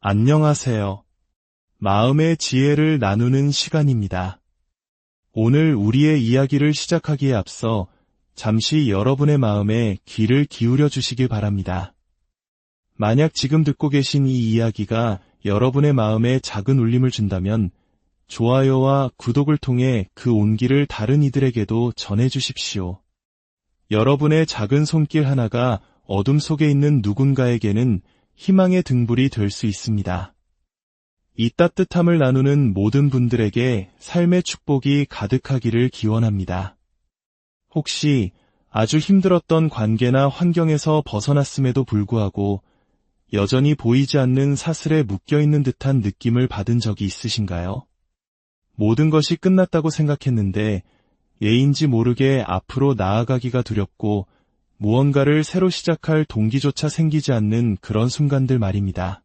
안녕하세요. 마음의 지혜를 나누는 시간입니다. 오늘 우리의 이야기를 시작하기에 앞서 잠시 여러분의 마음에 귀를 기울여 주시길 바랍니다. 만약 지금 듣고 계신 이 이야기가 여러분의 마음에 작은 울림을 준다면 좋아요와 구독을 통해 그 온기를 다른 이들에게도 전해주십시오. 여러분의 작은 손길 하나가 어둠 속에 있는 누군가에게는 희망의 등불이 될 수 있습니다. 이 따뜻함을 나누는 모든 분들에게 삶의 축복이 가득하기를 기원합니다. 혹시 아주 힘들었던 관계나 환경에서 벗어났음에도 불구하고 여전히 보이지 않는 사슬에 묶여있는 듯한 느낌을 받은 적이 있으신가요? 모든 것이 끝났다고 생각했는데 예인지 모르게 앞으로 나아가기가 두렵고 무언가를 새로 시작할 동기조차 생기지 않는 그런 순간들 말입니다.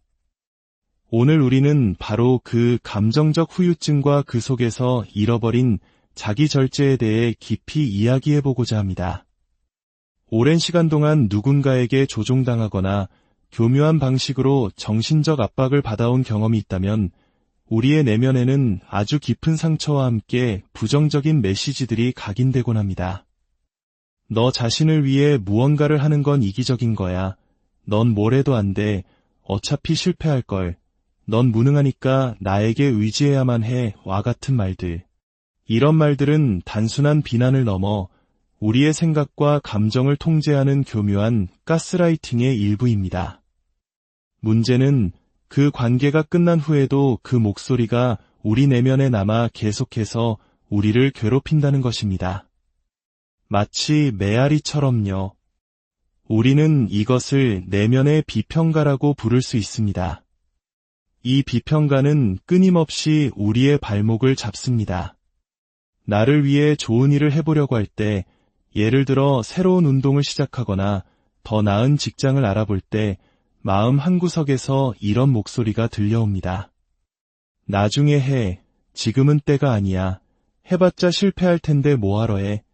오늘 우리는 바로 그 감정적 후유증과 그 속에서 잃어버린 자기 절제에 대해 깊이 이야기해보고자 합니다. 오랜 시간 동안 누군가에게 조종당하거나 교묘한 방식으로 정신적 압박을 받아온 경험이 있다면 우리의 내면에는 아주 깊은 상처와 함께 부정적인 메시지들이 각인되곤 합니다. 너 자신을 위해 무언가를 하는 건 이기적인 거야. 넌 뭘 해도 안 돼. 어차피 실패할 걸. 넌 무능하니까 나에게 의지해야만 해. 와 같은 말들. 이런 말들은 단순한 비난을 넘어 우리의 생각과 감정을 통제하는 교묘한 가스라이팅의 일부입니다. 문제는 그 관계가 끝난 후에도 그 목소리가 우리 내면에 남아 계속해서 우리를 괴롭힌다는 것입니다. 마치 메아리처럼요. 우리는 이것을 내면의 비평가라고 부를 수 있습니다. 이 비평가는 끊임없이 우리의 발목을 잡습니다. 나를 위해 좋은 일을 해보려고 할 때, 예를 들어 새로운 운동을 시작하거나 더 나은 직장을 알아볼 때 마음 한구석에서 이런 목소리가 들려옵니다. 나중에 해. 지금은 때가 아니야. 해봤자 실패할 텐데 뭐하러 해.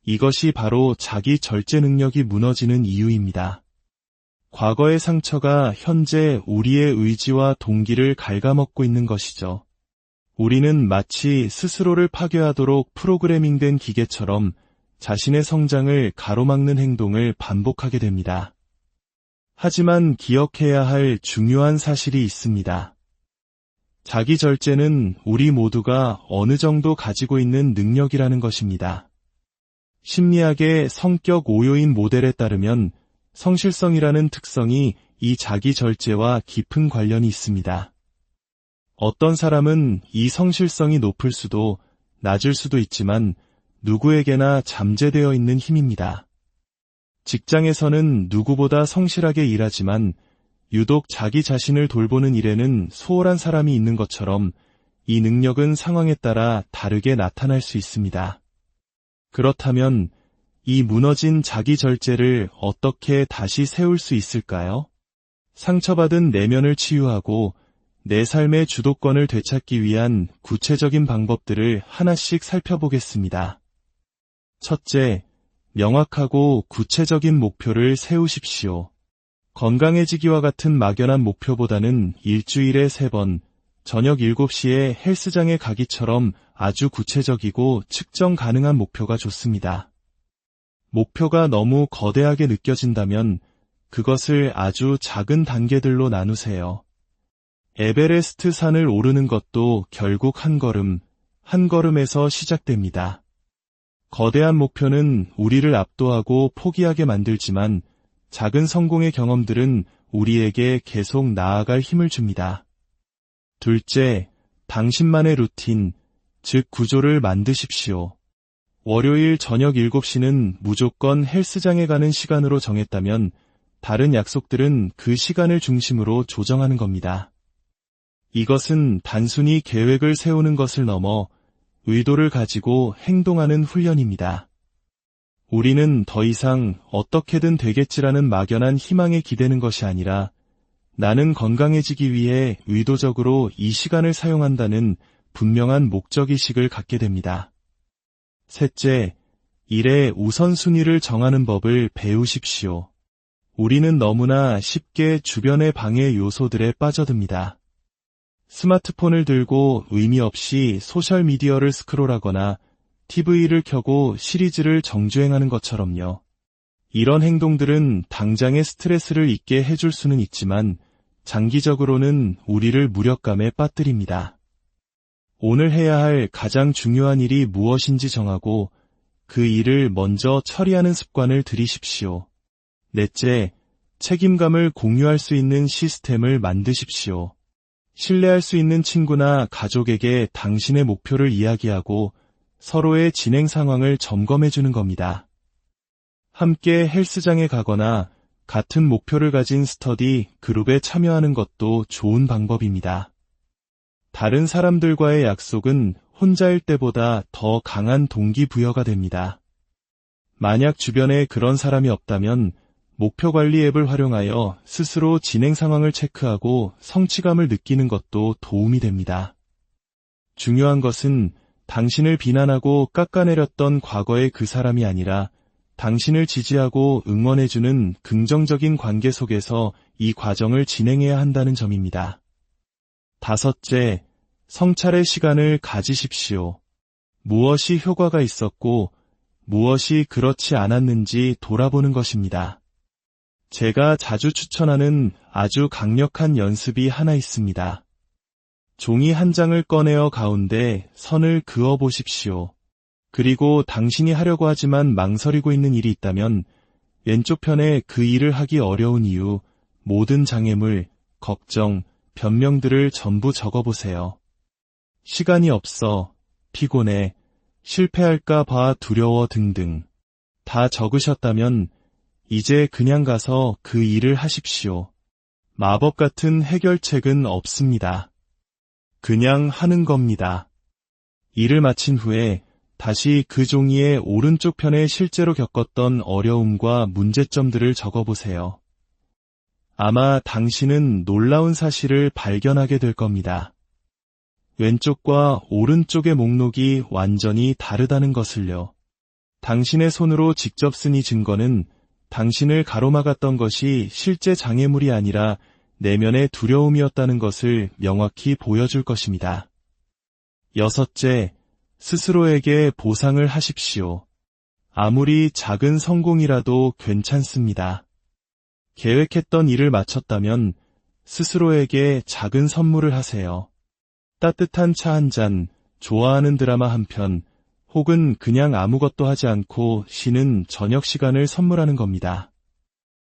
이것이 바로 자기 절제 능력이 무너지는 이유입니다. 과거의 상처가 현재 우리의 의지와 동기를 갉아먹고 있는 것이죠. 우리는 마치 스스로를 파괴하도록 프로그래밍된 기계처럼 자신의 성장을 가로막는 행동을 반복하게 됩니다. 하지만 기억해야 할 중요한 사실이 있습니다. 자기 절제는 우리 모두가 어느 정도 가지고 있는 능력이라는 것입니다. 심리학의 성격 오요인 모델에 따르면 성실성이라는 특성이 이 자기 절제와 깊은 관련이 있습니다. 어떤 사람은 이 성실성이 높을 수도 낮을 수도 있지만 누구에게나 잠재되어 있는 힘입니다. 직장에서는 누구보다 성실하게 일하지만 유독 자기 자신을 돌보는 일에는 소홀한 사람이 있는 것처럼 이 능력은 상황에 따라 다르게 나타날 수 있습니다. 그렇다면 이 무너진 자기 절제를 어떻게 다시 세울 수 있을까요? 상처받은 내면을 치유하고 내 삶의 주도권을 되찾기 위한 구체적인 방법들을 하나씩 살펴보겠습니다. 첫째, 명확하고 구체적인 목표를 세우십시오. 건강해지기와 같은 막연한 목표보다는 일주일에 3번, 저녁 7시에 헬스장에 가기처럼 아주 구체적이고 측정 가능한 목표가 좋습니다. 목표가 너무 거대하게 느껴진다면 그것을 아주 작은 단계들로 나누세요. 에베레스트 산을 오르는 것도 결국 한 걸음에서 시작됩니다. 거대한 목표는 우리를 압도하고 포기하게 만들지만 작은 성공의 경험들은 우리에게 계속 나아갈 힘을 줍니다. 둘째, 당신만의 루틴, 즉 구조를 만드십시오. 월요일 저녁 7시는 무조건 헬스장에 가는 시간으로 정했다면 다른 약속들은 그 시간을 중심으로 조정하는 겁니다. 이것은 단순히 계획을 세우는 것을 넘어 의도를 가지고 행동하는 훈련입니다. 우리는 더 이상 어떻게든 되겠지라는 막연한 희망에 기대는 것이 아니라 나는 건강해지기 위해 의도적으로 이 시간을 사용한다는 분명한 목적의식을 갖게 됩니다. 셋째, 일의 우선순위를 정하는 법을 배우십시오. 우리는 너무나 쉽게 주변의 방해 요소들에 빠져듭니다. 스마트폰을 들고 의미 없이 소셜미디어를 스크롤하거나 TV를 켜고 시리즈를 정주행하는 것처럼요. 이런 행동들은 당장의 스트레스를 잊게 해줄 수는 있지만 장기적으로는 우리를 무력감에 빠뜨립니다. 오늘 해야 할 가장 중요한 일이 무엇인지 정하고 그 일을 먼저 처리하는 습관을 들이십시오. 넷째, 책임감을 공유할 수 있는 시스템을 만드십시오. 신뢰할 수 있는 친구나 가족에게 당신의 목표를 이야기하고 서로의 진행 상황을 점검해 주는 겁니다. 함께 헬스장에 가거나 같은 목표를 가진 스터디 그룹에 참여하는 것도 좋은 방법입니다. 다른 사람들과의 약속은 혼자일 때보다 더 강한 동기부여가 됩니다. 만약 주변에 그런 사람이 없다면 목표 관리 앱을 활용하여 스스로 진행 상황을 체크하고 성취감을 느끼는 것도 도움이 됩니다. 중요한 것은 당신을 비난하고 깎아내렸던 과거의 그 사람이 아니라 당신을 지지하고 응원해주는 긍정적인 관계 속에서 이 과정을 진행해야 한다는 점입니다. 다섯째, 성찰의 시간을 가지십시오. 무엇이 효과가 있었고 무엇이 그렇지 않았는지 돌아보는 것입니다. 제가 자주 추천하는 아주 강력한 연습이 하나 있습니다. 종이 한 장을 꺼내어 가운데 선을 그어 보십시오. 그리고 당신이 하려고 하지만 망설이고 있는 일이 있다면 왼쪽 편에 그 일을 하기 어려운 이유, 모든 장애물, 걱정, 변명들을 전부 적어보세요. 시간이 없어, 피곤해, 실패할까 봐 두려워 등등. 다 적으셨다면 이제 그냥 가서 그 일을 하십시오. 마법 같은 해결책은 없습니다. 그냥 하는 겁니다. 일을 마친 후에 다시 그 종이의 오른쪽 편에 실제로 겪었던 어려움과 문제점들을 적어보세요. 아마 당신은 놀라운 사실을 발견하게 될 겁니다. 왼쪽과 오른쪽의 목록이 완전히 다르다는 것을요. 당신의 손으로 직접 쓴 이 증거는 당신을 가로막았던 것이 실제 장애물이 아니라 내면의 두려움이었다는 것을 명확히 보여줄 것입니다. 여섯째, 스스로에게 보상을 하십시오. 아무리 작은 성공이라도 괜찮습니다. 계획했던 일을 마쳤다면 스스로에게 작은 선물을 하세요. 따뜻한 차 한 잔, 좋아하는 드라마 한 편, 혹은 그냥 아무것도 하지 않고 쉬는 저녁 시간을 선물하는 겁니다.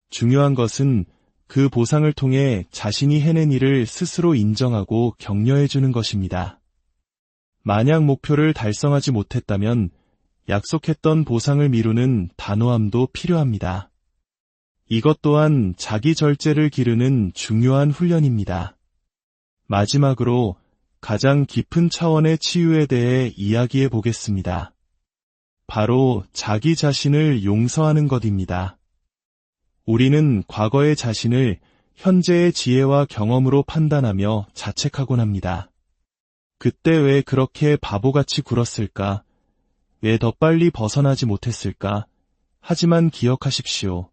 중요한 것은 그 보상을 통해 자신이 해낸 일을 스스로 인정하고 격려해주는 것입니다. 만약 목표를 달성하지 못했다면 약속했던 보상을 미루는 단호함도 필요합니다. 이것 또한 자기 절제를 기르는 중요한 훈련입니다. 마지막으로 가장 깊은 차원의 치유에 대해 이야기해 보겠습니다. 바로 자기 자신을 용서하는 것입니다. 우리는 과거의 자신을 현재의 지혜와 경험으로 판단하며 자책하곤 합니다. 그때 왜 그렇게 바보같이 굴었을까? 왜 더 빨리 벗어나지 못했을까? 하지만 기억하십시오.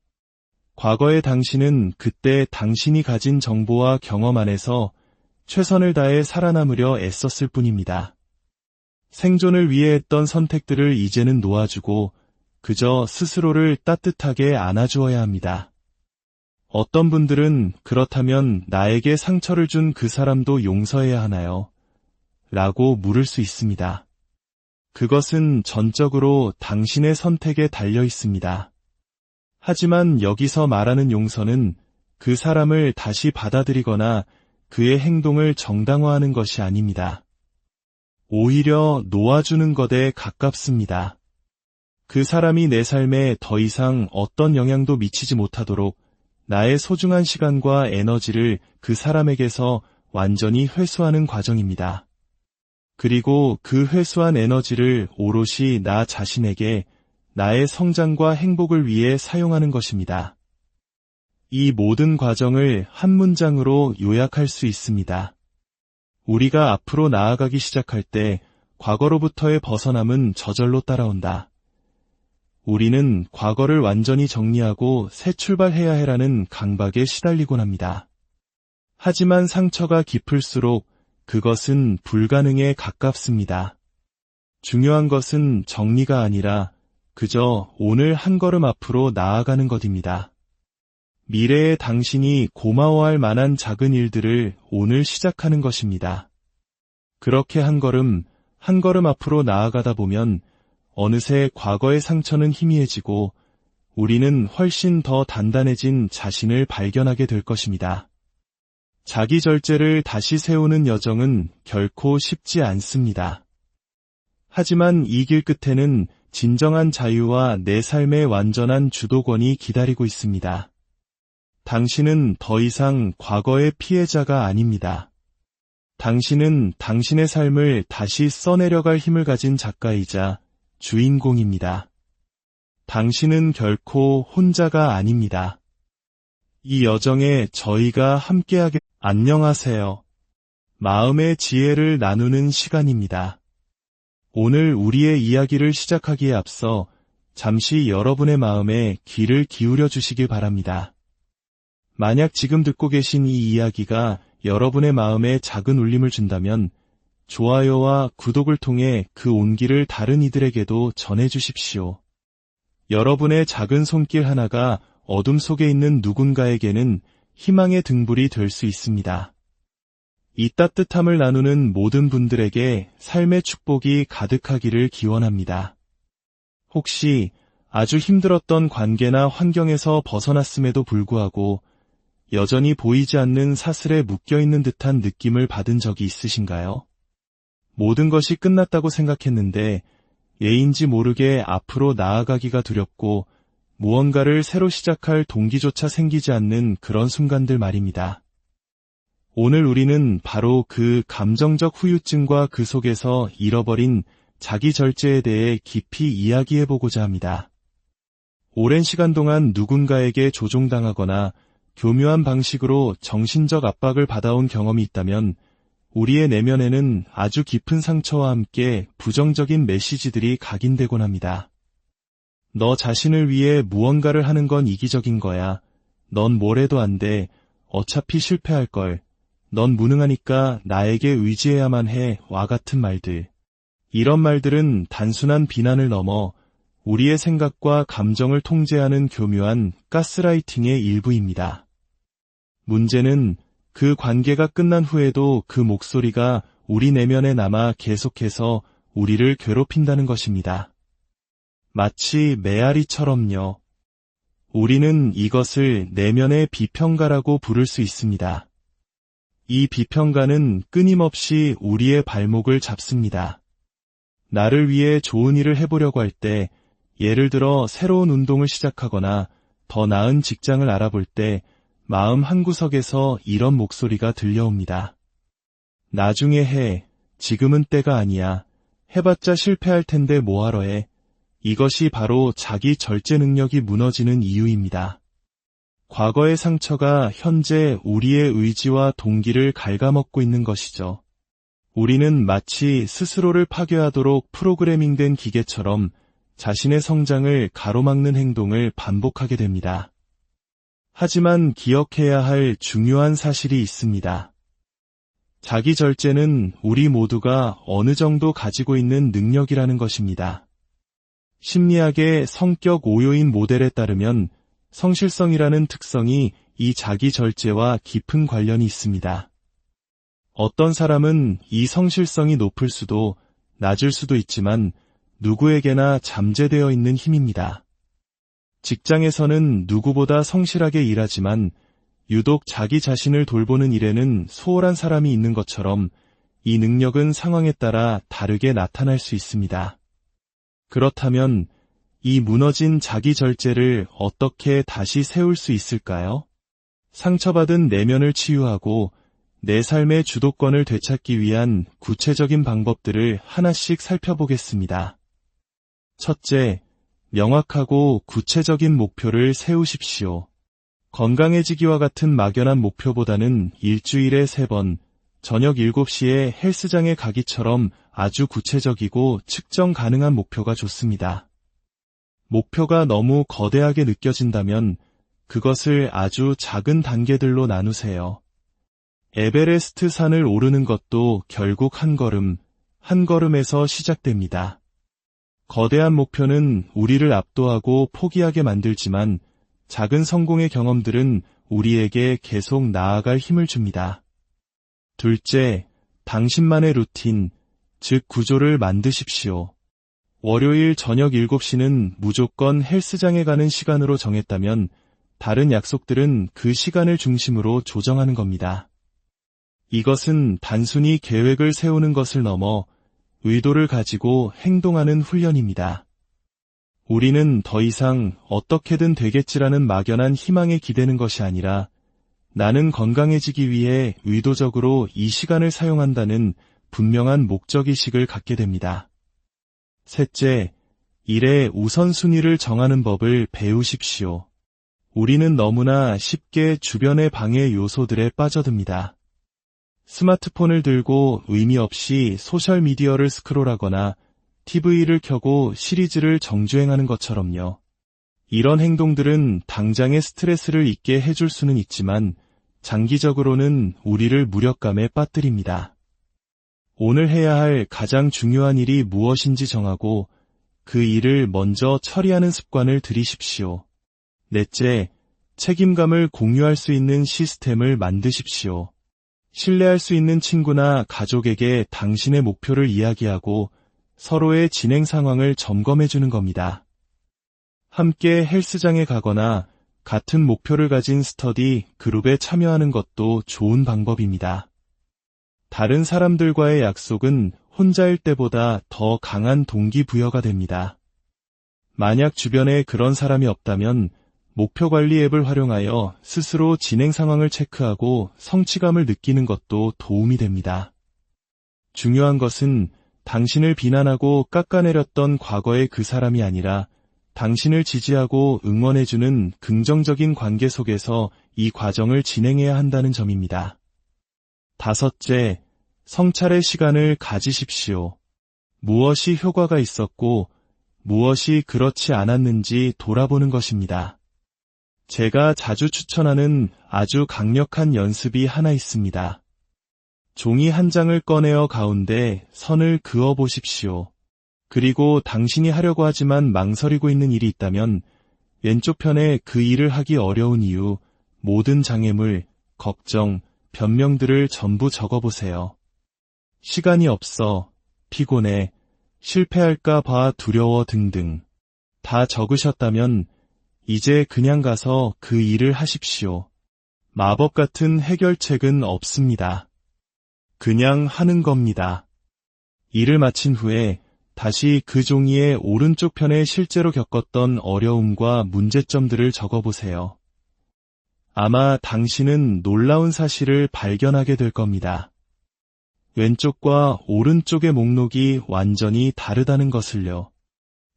과거의 당신은 그때 당신이 가진 정보와 경험 안에서 최선을 다해 살아남으려 애썼을 뿐입니다. 생존을 위해 했던 선택들을 이제는 놓아주고 그저 스스로를 따뜻하게 안아주어야 합니다. 어떤 분들은 그렇다면 나에게 상처를 준 그 사람도 용서해야 하나요? 라고 물을 수 있습니다. 그것은 전적으로 당신의 선택에 달려 있습니다. 하지만 여기서 말하는 용서는 그 사람을 다시 받아들이거나 그의 행동을 정당화하는 것이 아닙니다. 오히려 놓아주는 것에 가깝습니다. 그 사람이 내 삶에 더 이상 어떤 영향도 미치지 못하도록 나의 소중한 시간과 에너지를 그 사람에게서 완전히 회수하는 과정입니다. 그리고 그 회수한 에너지를 오롯이 나 자신에게 나의 성장과 행복을 위해 사용하는 것입니다. 이 모든 과정을 한 문장으로 요약할 수 있습니다. 우리가 앞으로 나아가기 시작할 때 과거로부터의 벗어남은 저절로 따라온다. 우리는 과거를 완전히 정리하고 새 출발해야 해라는 강박에 시달리곤 합니다. 하지만 상처가 깊을수록 그것은 불가능에 가깝습니다. 중요한 것은 정리가 아니라 그저 오늘 한 걸음 앞으로 나아가는 것입니다. 미래의 당신이 고마워할 만한 작은 일들을 오늘 시작하는 것입니다. 그렇게 한 걸음 앞으로 나아가다 보면 어느새 과거의 상처는 희미해지고 우리는 훨씬 더 단단해진 자신을 발견하게 될 것입니다. 자기 절제를 다시 세우는 여정은 결코 쉽지 않습니다. 하지만 이 길 끝에는 진정한 자유와 내 삶의 완전한 주도권이 기다리고 있습니다. 당신은 더 이상 과거의 피해자가 아닙니다. 당신은 당신의 삶을 다시 써내려갈 힘을 가진 작가이자 주인공입니다. 당신은 결코 혼자가 아닙니다. 이 여정에 저희가 함께하게 안녕하세요. 마음의 지혜를 나누는 시간입니다. 오늘 우리의 이야기를 시작하기에 앞서 잠시 여러분의 마음에 귀를 기울여 주시길 바랍니다. 만약 지금 듣고 계신 이 이야기가 여러분의 마음에 작은 울림을 준다면 좋아요와 구독을 통해 그 온기를 다른 이들에게도 전해주십시오. 여러분의 작은 손길 하나가 어둠 속에 있는 누군가에게는 희망의 등불이 될 수 있습니다. 이 따뜻함을 나누는 모든 분들에게 삶의 축복이 가득하기를 기원합니다. 혹시 아주 힘들었던 관계나 환경에서 벗어났음에도 불구하고 여전히 보이지 않는 사슬에 묶여있는 듯한 느낌을 받은 적이 있으신가요? 모든 것이 끝났다고 생각했는데 예인지 모르게 앞으로 나아가기가 두렵고 무언가를 새로 시작할 동기조차 생기지 않는 그런 순간들 말입니다. 오늘 우리는 바로 그 감정적 후유증과 그 속에서 잃어버린 자기 절제에 대해 깊이 이야기해보고자 합니다. 오랜 시간 동안 누군가에게 조종당하거나 교묘한 방식으로 정신적 압박을 받아온 경험이 있다면 우리의 내면에는 아주 깊은 상처와 함께 부정적인 메시지들이 각인되곤 합니다. 너 자신을 위해 무언가를 하는 건 이기적인 거야. 넌 뭘 해도 안 돼. 어차피 실패할 걸. 넌 무능하니까 나에게 의지해야만 해. 와 같은 말들. 이런 말들은 단순한 비난을 넘어 우리의 생각과 감정을 통제하는 교묘한 가스라이팅의 일부입니다. 문제는 그 관계가 끝난 후에도 그 목소리가 우리 내면에 남아 계속해서 우리를 괴롭힌다는 것입니다. 마치 메아리처럼요. 우리는 이것을 내면의 비평가라고 부를 수 있습니다. 이 비평가는 끊임없이 우리의 발목을 잡습니다. 나를 위해 좋은 일을 해보려고 할 때, 예를 들어 새로운 운동을 시작하거나 더 나은 직장을 알아볼 때 마음 한구석에서 이런 목소리가 들려옵니다. 나중에 해. 지금은 때가 아니야. 해봤자 실패할 텐데 뭐하러 해. 이것이 바로 자기 절제 능력이 무너지는 이유입니다. 과거의 상처가 현재 우리의 의지와 동기를 갉아먹고 있는 것이죠. 우리는 마치 스스로를 파괴하도록 프로그래밍된 기계처럼 자신의 성장을 가로막는 행동을 반복하게 됩니다. 하지만 기억해야 할 중요한 사실이 있습니다. 자기 절제는 우리 모두가 어느 정도 가지고 있는 능력이라는 것입니다. 심리학의 성격 오요인 모델에 따르면 성실성이라는 특성이 이 자기 절제와 깊은 관련이 있습니다. 어떤 사람은 이 성실성이 높을 수도 낮을 수도 있지만 누구에게나 잠재되어 있는 힘입니다. 직장에서는 누구보다 성실하게 일하지만 유독 자기 자신을 돌보는 일에는 소홀한 사람이 있는 것처럼 이 능력은 상황에 따라 다르게 나타날 수 있습니다. 그렇다면 이 무너진 자기 절제를 어떻게 다시 세울 수 있을까요? 상처받은 내면을 치유하고 내 삶의 주도권을 되찾기 위한 구체적인 방법들을 하나씩 살펴보겠습니다. 첫째, 명확하고 구체적인 목표를 세우십시오. 건강해지기와 같은 막연한 목표보다는 일주일에 3번, 저녁 7시에 헬스장에 가기처럼 아주 구체적이고 측정 가능한 목표가 좋습니다. 목표가 너무 거대하게 느껴진다면 그것을 아주 작은 단계들로 나누세요. 에베레스트 산을 오르는 것도 결국 한 걸음에서 시작됩니다. 거대한 목표는 우리를 압도하고 포기하게 만들지만 작은 성공의 경험들은 우리에게 계속 나아갈 힘을 줍니다. 둘째, 당신만의 루틴, 즉 구조를 만드십시오. 월요일 저녁 7시는 무조건 헬스장에 가는 시간으로 정했다면 다른 약속들은 그 시간을 중심으로 조정하는 겁니다. 이것은 단순히 계획을 세우는 것을 넘어 의도를 가지고 행동하는 훈련입니다. 우리는 더 이상 어떻게든 되겠지라는 막연한 희망에 기대는 것이 아니라 나는 건강해지기 위해 의도적으로 이 시간을 사용한다는 분명한 목적의식을 갖게 됩니다. 셋째, 일의 우선순위를 정하는 법을 배우십시오. 우리는 너무나 쉽게 주변의 방해 요소들에 빠져듭니다. 스마트폰을 들고 의미 없이 소셜미디어를 스크롤하거나 TV를 켜고 시리즈를 정주행하는 것처럼요. 이런 행동들은 당장의 스트레스를 잊게 해줄 수는 있지만 장기적으로는 우리를 무력감에 빠뜨립니다. 오늘 해야 할 가장 중요한 일이 무엇인지 정하고 그 일을 먼저 처리하는 습관을 들이십시오. 넷째, 책임감을 공유할 수 있는 시스템을 만드십시오. 신뢰할 수 있는 친구나 가족에게 당신의 목표를 이야기하고 서로의 진행 상황을 점검해 주는 겁니다. 함께 헬스장에 가거나 같은 목표를 가진 스터디 그룹에 참여하는 것도 좋은 방법입니다. 다른 사람들과의 약속은 혼자일 때보다 더 강한 동기부여가 됩니다. 만약 주변에 그런 사람이 없다면 목표관리 앱을 활용하여 스스로 진행 상황을 체크하고 성취감을 느끼는 것도 도움이 됩니다. 중요한 것은 당신을 비난하고 깎아내렸던 과거의 그 사람이 아니라 당신을 지지하고 응원해주는 긍정적인 관계 속에서 이 과정을 진행해야 한다는 점입니다. 다섯째, 성찰의 시간을 가지십시오. 무엇이 효과가 있었고 무엇이 그렇지 않았는지 돌아보는 것입니다. 제가 자주 추천하는 아주 강력한 연습이 하나 있습니다. 종이 한 장을 꺼내어 가운데 선을 그어 보십시오. 그리고 당신이 하려고 하지만 망설이고 있는 일이 있다면 왼쪽 편에 그 일을 하기 어려운 이유, 모든 장애물, 걱정, 변명들을 전부 적어보세요. 시간이 없어, 피곤해, 실패할까 봐 두려워 등등. 다 적으셨다면 이제 그냥 가서 그 일을 하십시오. 마법 같은 해결책은 없습니다. 그냥 하는 겁니다. 일을 마친 후에 다시 그 종이의 오른쪽 편에 실제로 겪었던 어려움과 문제점들을 적어보세요. 아마 당신은 놀라운 사실을 발견하게 될 겁니다. 왼쪽과 오른쪽의 목록이 완전히 다르다는 것을요.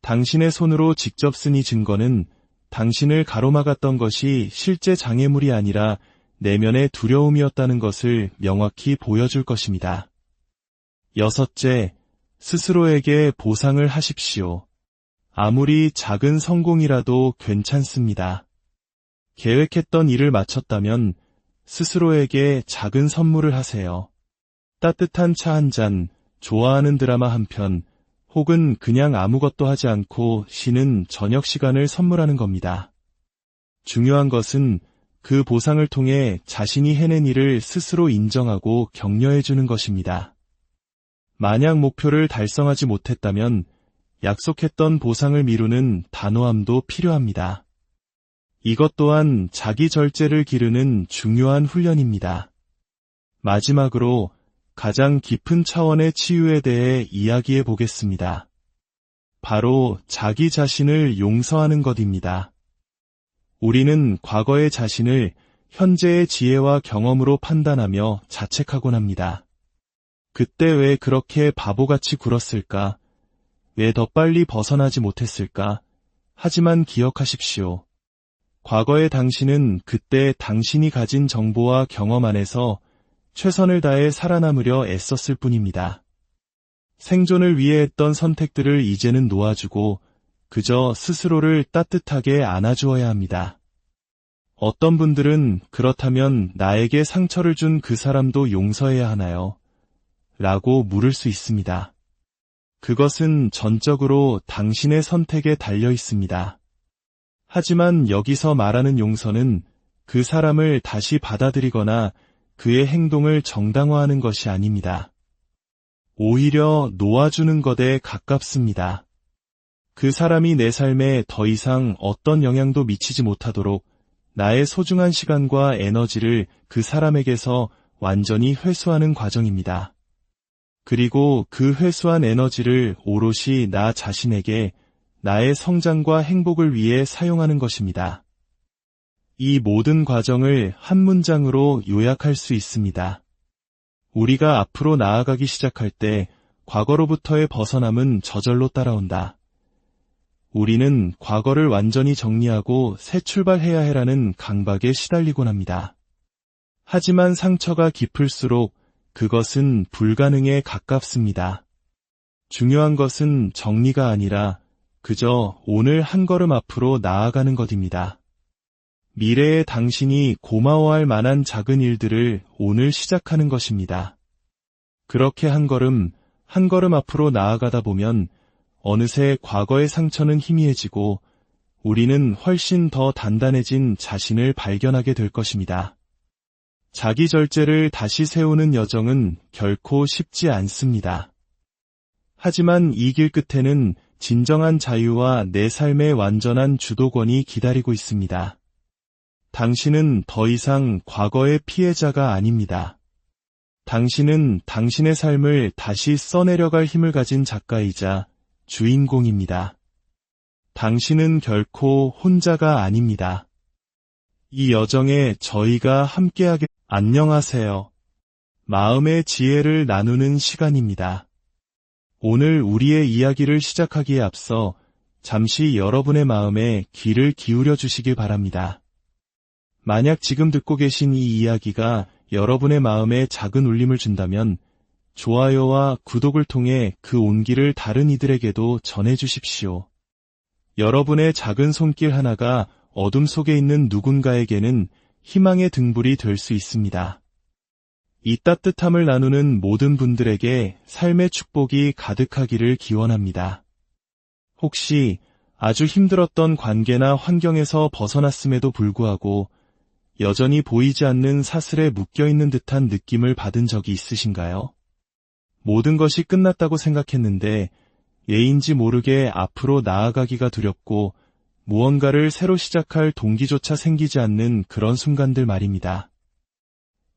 당신의 손으로 직접 쓴 이 증거는 당신을 가로막았던 것이 실제 장애물이 아니라 내면의 두려움이었다는 것을 명확히 보여줄 것입니다. 여섯째, 스스로에게 보상을 하십시오. 아무리 작은 성공이라도 괜찮습니다. 계획했던 일을 마쳤다면 스스로에게 작은 선물을 하세요. 따뜻한 차 한 잔, 좋아하는 드라마 한 편, 혹은 그냥 아무것도 하지 않고 쉬는 저녁 시간을 선물하는 겁니다. 중요한 것은 그 보상을 통해 자신이 해낸 일을 스스로 인정하고 격려해주는 것입니다. 만약 목표를 달성하지 못했다면 약속했던 보상을 미루는 단호함도 필요합니다. 이것 또한 자기 절제를 기르는 중요한 훈련입니다. 마지막으로 가장 깊은 차원의 치유에 대해 이야기해 보겠습니다. 바로 자기 자신을 용서하는 것입니다. 우리는 과거의 자신을 현재의 지혜와 경험으로 판단하며 자책하곤 합니다. 그때 왜 그렇게 바보같이 굴었을까? 왜 더 빨리 벗어나지 못했을까? 하지만 기억하십시오. 과거의 당신은 그때 당신이 가진 정보와 경험 안에서 최선을 다해 살아남으려 애썼을 뿐입니다. 생존을 위해 했던 선택들을 이제는 놓아주고 그저 스스로를 따뜻하게 안아주어야 합니다. 어떤 분들은 그렇다면 나에게 상처를 준 그 사람도 용서해야 하나요? 라고 물을 수 있습니다. 그것은 전적으로 당신의 선택에 달려 있습니다. 하지만 여기서 말하는 용서는 그 사람을 다시 받아들이거나 그의 행동을 정당화하는 것이 아닙니다. 오히려 놓아주는 것에 가깝습니다. 그 사람이 내 삶에 더 이상 어떤 영향도 미치지 못하도록 나의 소중한 시간과 에너지를 그 사람에게서 완전히 회수하는 과정입니다. 그리고 그 회수한 에너지를 오롯이 나 자신에게 나의 성장과 행복을 위해 사용하는 것입니다. 이 모든 과정을 한 문장으로 요약할 수 있습니다. 우리가 앞으로 나아가기 시작할 때 과거로부터의 벗어남은 저절로 따라온다. 우리는 과거를 완전히 정리하고 새 출발해야 해라는 강박에 시달리곤 합니다. 하지만 상처가 깊을수록 그것은 불가능에 가깝습니다. 중요한 것은 정리가 아니라 그저 오늘 한 걸음 앞으로 나아가는 것입니다. 미래의 당신이 고마워할 만한 작은 일들을 오늘 시작하는 것입니다. 그렇게 한 걸음 앞으로 나아가다 보면 어느새 과거의 상처는 희미해지고 우리는 훨씬 더 단단해진 자신을 발견하게 될 것입니다. 자기 절제를 다시 세우는 여정은 결코 쉽지 않습니다. 하지만 이 길 끝에는 진정한 자유와 내 삶의 완전한 주도권이 기다리고 있습니다. 당신은 더 이상 과거의 피해자가 아닙니다. 당신은 당신의 삶을 다시 써내려갈 힘을 가진 작가이자 주인공입니다. 당신은 결코 혼자가 아닙니다. 이 여정에 저희가 함께하게 안녕하세요. 마음의 지혜를 나누는 시간입니다. 오늘 우리의 이야기를 시작하기에 앞서 잠시 여러분의 마음에 귀를 기울여 주시길 바랍니다. 만약 지금 듣고 계신 이 이야기가 여러분의 마음에 작은 울림을 준다면 좋아요와 구독을 통해 그 온기를 다른 이들에게도 전해주십시오. 여러분의 작은 손길 하나가 어둠 속에 있는 누군가에게는 희망의 등불이 될 수 있습니다. 이 따뜻함을 나누는 모든 분들에게 삶의 축복이 가득하기를 기원합니다. 혹시 아주 힘들었던 관계나 환경에서 벗어났음에도 불구하고 여전히 보이지 않는 사슬에 묶여있는 듯한 느낌을 받은 적이 있으신가요? 모든 것이 끝났다고 생각했는데 예인지 모르게 앞으로 나아가기가 두렵고 무언가를 새로 시작할 동기조차 생기지 않는 그런 순간들 말입니다.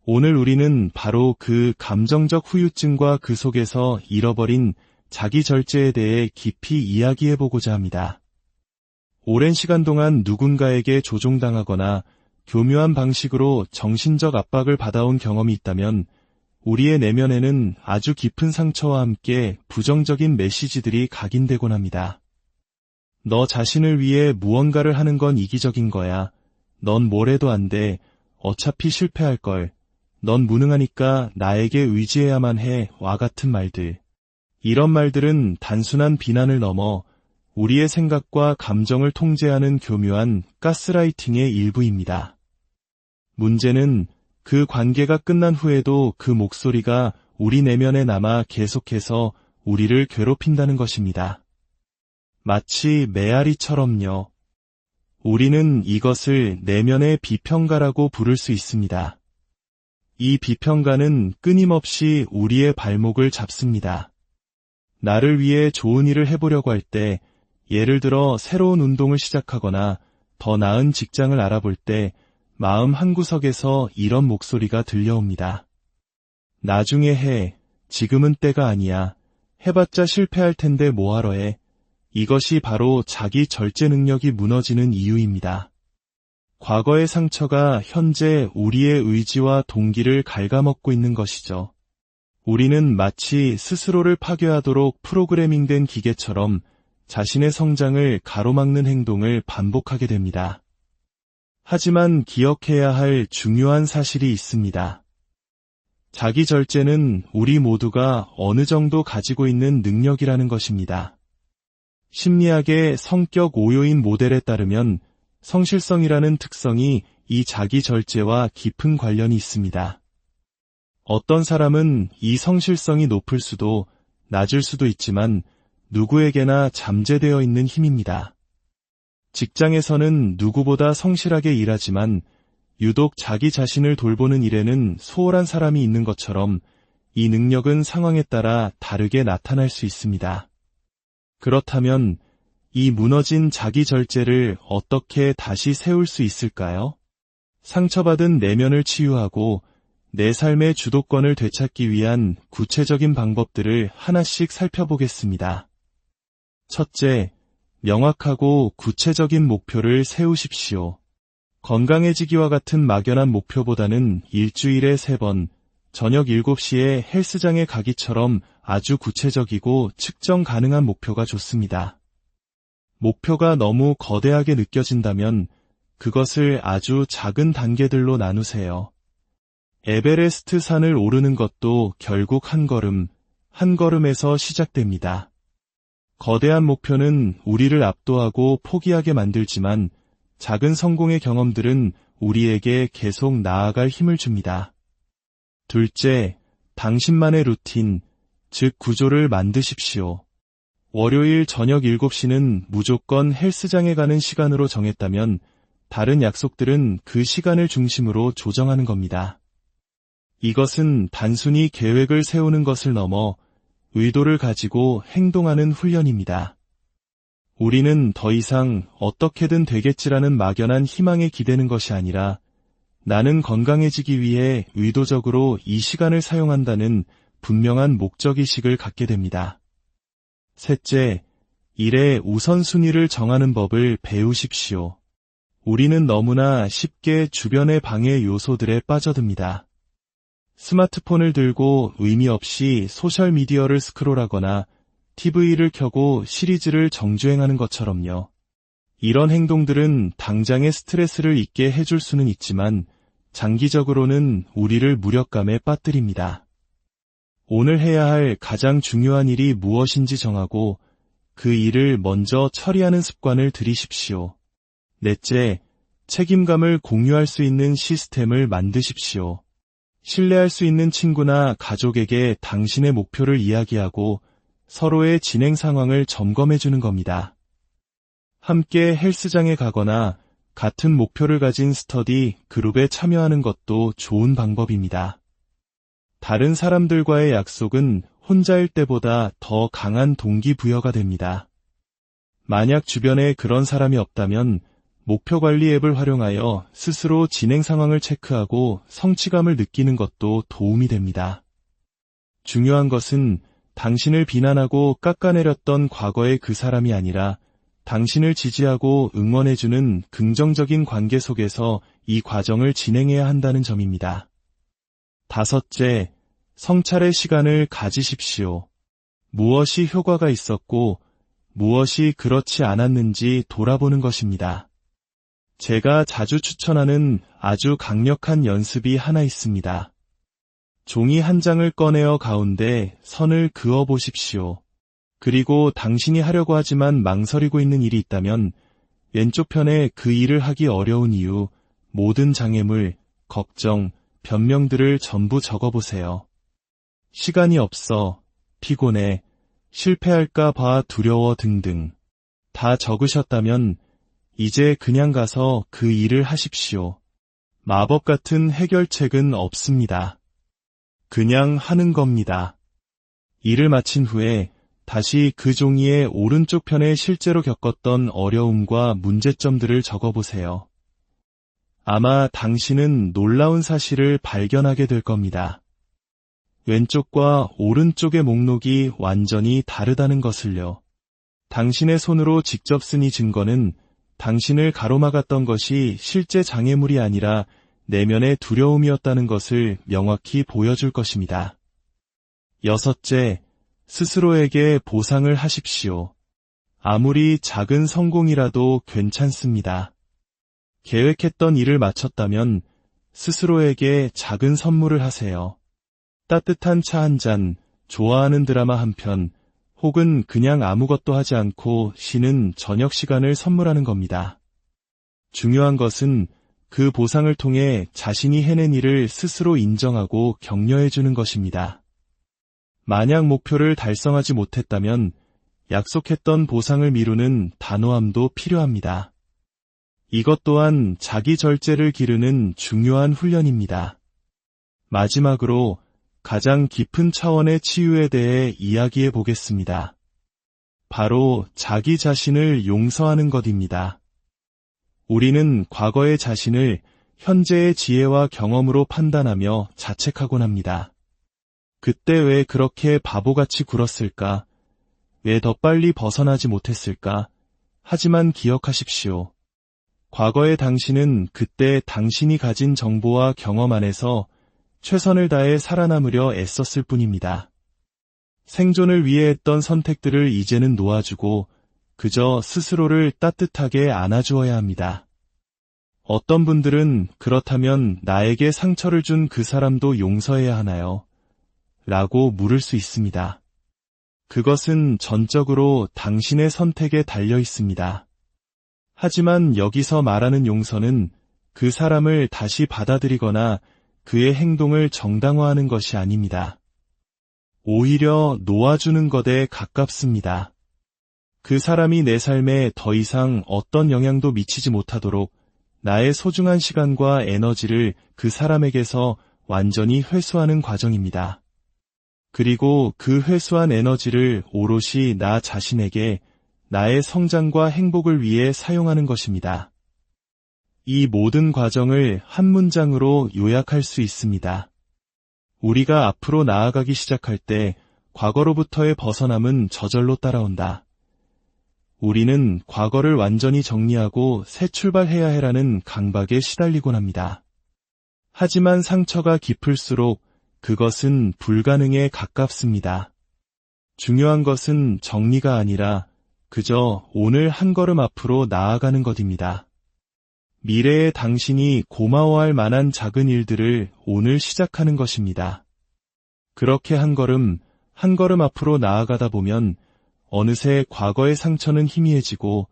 오늘 우리는 바로 그 감정적 후유증과 그 속에서 잃어버린 자기 절제에 대해 깊이 이야기해보고자 합니다. 오랜 시간 동안 누군가에게 조종당하거나 교묘한 방식으로 정신적 압박을 받아온 경험이 있다면 우리의 내면에는 아주 깊은 상처와 함께 부정적인 메시지들이 각인되곤 합니다. 너 자신을 위해 무언가를 하는 건 이기적인 거야. 넌 뭘 해도 안 돼. 어차피 실패할 걸. 넌 무능하니까 나에게 의지해야만 해. 와 같은 말들. 이런 말들은 단순한 비난을 넘어 우리의 생각과 감정을 통제하는 교묘한 가스라이팅의 일부입니다. 문제는 그 관계가 끝난 후에도 그 목소리가 우리 내면에 남아 계속해서 우리를 괴롭힌다는 것입니다. 마치 메아리처럼요. 우리는 이것을 내면의 비평가라고 부를 수 있습니다. 이 비평가는 끊임없이 우리의 발목을 잡습니다. 나를 위해 좋은 일을 해보려고 할 때, 예를 들어 새로운 운동을 시작하거나 더 나은 직장을 알아볼 때 마음 한구석에서 이런 목소리가 들려옵니다. 나중에 해. 지금은 때가 아니야. 해봤자 실패할 텐데 뭐하러 해. 이것이 바로 자기 절제 능력이 무너지는 이유입니다. 과거의 상처가 현재 우리의 의지와 동기를 갉아먹고 있는 것이죠. 우리는 마치 스스로를 파괴하도록 프로그래밍된 기계처럼 자신의 성장을 가로막는 행동을 반복하게 됩니다. 하지만 기억해야 할 중요한 사실이 있습니다. 자기 절제는 우리 모두가 어느 정도 가지고 있는 능력이라는 것입니다. 심리학의 성격 오요인 모델에 따르면 성실성이라는 특성이 이 자기 절제와 깊은 관련이 있습니다. 어떤 사람은 이 성실성이 높을 수도 낮을 수도 있지만 누구에게나 잠재되어 있는 힘입니다. 직장에서는 누구보다 성실하게 일하지만 유독 자기 자신을 돌보는 일에는 소홀한 사람이 있는 것처럼 이 능력은 상황에 따라 다르게 나타날 수 있습니다. 그렇다면 이 무너진 자기 절제를 어떻게 다시 세울 수 있을까요? 상처받은 내면을 치유하고 내 삶의 주도권을 되찾기 위한 구체적인 방법들을 하나씩 살펴보겠습니다. 첫째, 명확하고 구체적인 목표를 세우십시오. 건강해지기와 같은 막연한 목표보다는 일주일에 3번, 저녁 7시에 헬스장에 가기처럼 아주 구체적이고 측정 가능한 목표가 좋습니다. 목표가 너무 거대하게 느껴진다면 그것을 아주 작은 단계들로 나누세요. 에베레스트 산을 오르는 것도 결국 한 걸음에서 시작됩니다. 거대한 목표는 우리를 압도하고 포기하게 만들지만 작은 성공의 경험들은 우리에게 계속 나아갈 힘을 줍니다. 둘째, 당신만의 루틴, 즉 구조를 만드십시오. 월요일 저녁 7시는 무조건 헬스장에 가는 시간으로 정했다면 다른 약속들은 그 시간을 중심으로 조정하는 겁니다. 이것은 단순히 계획을 세우는 것을 넘어 의도를 가지고 행동하는 훈련입니다. 우리는 더 이상 어떻게든 되겠지라는 막연한 희망에 기대는 것이 아니라 나는 건강해지기 위해 의도적으로 이 시간을 사용한다는 분명한 목적의식을 갖게 됩니다. 셋째, 일의 우선순위를 정하는 법을 배우십시오. 우리는 너무나 쉽게 주변의 방해 요소들에 빠져듭니다. 스마트폰을 들고 의미 없이 소셜미디어를 스크롤하거나 TV를 켜고 시리즈를 정주행하는 것처럼요. 이런 행동들은 당장의 스트레스를 잊게 해줄 수는 있지만 장기적으로는 우리를 무력감에 빠뜨립니다. 오늘 해야 할 가장 중요한 일이 무엇인지 정하고 그 일을 먼저 처리하는 습관을 들이십시오. 넷째, 책임감을 공유할 수 있는 시스템을 만드십시오. 신뢰할 수 있는 친구나 가족에게 당신의 목표를 이야기하고 서로의 진행 상황을 점검해주는 겁니다. 함께 헬스장에 가거나 같은 목표를 가진 스터디 그룹에 참여하는 것도 좋은 방법입니다. 다른 사람들과의 약속은 혼자일 때보다 더 강한 동기부여가 됩니다. 만약 주변에 그런 사람이 없다면 목표 관리 앱을 활용하여 스스로 진행 상황을 체크하고 성취감을 느끼는 것도 도움이 됩니다. 중요한 것은 당신을 비난하고 깎아내렸던 과거의 그 사람이 아니라 당신을 지지하고 응원해주는 긍정적인 관계 속에서 이 과정을 진행해야 한다는 점입니다. 다섯째, 성찰의 시간을 가지십시오. 무엇이 효과가 있었고 무엇이 그렇지 않았는지 돌아보는 것입니다. 제가 자주 추천하는 아주 강력한 연습이 하나 있습니다. 종이 한 장을 꺼내어 가운데 선을 그어 보십시오. 그리고 당신이 하려고 하지만 망설이고 있는 일이 있다면 왼쪽 편에 그 일을 하기 어려운 이유, 모든 장애물, 걱정, 변명들을 전부 적어보세요. 시간이 없어, 피곤해, 실패할까 봐 두려워 등등. 다 적으셨다면 이제 그냥 가서 그 일을 하십시오. 마법 같은 해결책은 없습니다. 그냥 하는 겁니다. 일을 마친 후에 다시 그 종이의 오른쪽 편에 실제로 겪었던 어려움과 문제점들을 적어보세요. 아마 당신은 놀라운 사실을 발견하게 될 겁니다. 왼쪽과 오른쪽의 목록이 완전히 다르다는 것을요. 당신의 손으로 직접 쓴 이 증거는 당신을 가로막았던 것이 실제 장애물이 아니라 내면의 두려움이었다는 것을 명확히 보여줄 것입니다. 여섯째, 스스로에게 보상을 하십시오. 아무리 작은 성공이라도 괜찮습니다. 계획했던 일을 마쳤다면 스스로에게 작은 선물을 하세요. 따뜻한 차 한 잔, 좋아하는 드라마 한 편, 혹은 그냥 아무것도 하지 않고 쉬는 저녁 시간을 선물하는 겁니다. 중요한 것은 그 보상을 통해 자신이 해낸 일을 스스로 인정하고 격려해 주는 것입니다. 만약 목표를 달성하지 못했다면 약속했던 보상을 미루는 단호함도 필요합니다. 이것 또한 자기 절제를 기르는 중요한 훈련입니다. 마지막으로 가장 깊은 차원의 치유에 대해 이야기해 보겠습니다. 바로 자기 자신을 용서하는 것입니다. 우리는 과거의 자신을 현재의 지혜와 경험으로 판단하며 자책하곤 합니다. 그때 왜 그렇게 바보같이 굴었을까? 왜 더 빨리 벗어나지 못했을까? 하지만 기억하십시오. 과거의 당신은 그때 당신이 가진 정보와 경험 안에서 최선을 다해 살아남으려 애썼을 뿐입니다. 생존을 위해 했던 선택들을 이제는 놓아주고 그저 스스로를 따뜻하게 안아주어야 합니다. 어떤 분들은 그렇다면 나에게 상처를 준 그 사람도 용서해야 하나요? 라고 물을 수 있습니다. 그것은 전적으로 당신의 선택에 달려 있습니다. 하지만 여기서 말하는 용서는 그 사람을 다시 받아들이거나 그의 행동을 정당화하는 것이 아닙니다. 오히려 놓아주는 것에 가깝습니다. 그 사람이 내 삶에 더 이상 어떤 영향도 미치지 못하도록 나의 소중한 시간과 에너지를 그 사람에게서 완전히 회수하는 과정입니다. 그리고 그 회수한 에너지를 오롯이 나 자신에게 나의 성장과 행복을 위해 사용하는 것입니다. 이 모든 과정을 한 문장으로 요약할 수 있습니다. 우리가 앞으로 나아가기 시작할 때 과거로부터의 벗어남은 저절로 따라온다. 우리는 과거를 완전히 정리하고 새 출발해야 해라는 강박에 시달리곤 합니다. 하지만 상처가 깊을수록 그것은 불가능에 가깝습니다. 중요한 것은 정리가 아니라 그저 오늘 한 걸음 앞으로 나아가는 것입니다. 미래의 당신이 고마워할 만한 작은 일들을 오늘 시작하는 것입니다. 그렇게 한 걸음 앞으로 나아가다 보면 어느새 과거의 상처는 희미해지고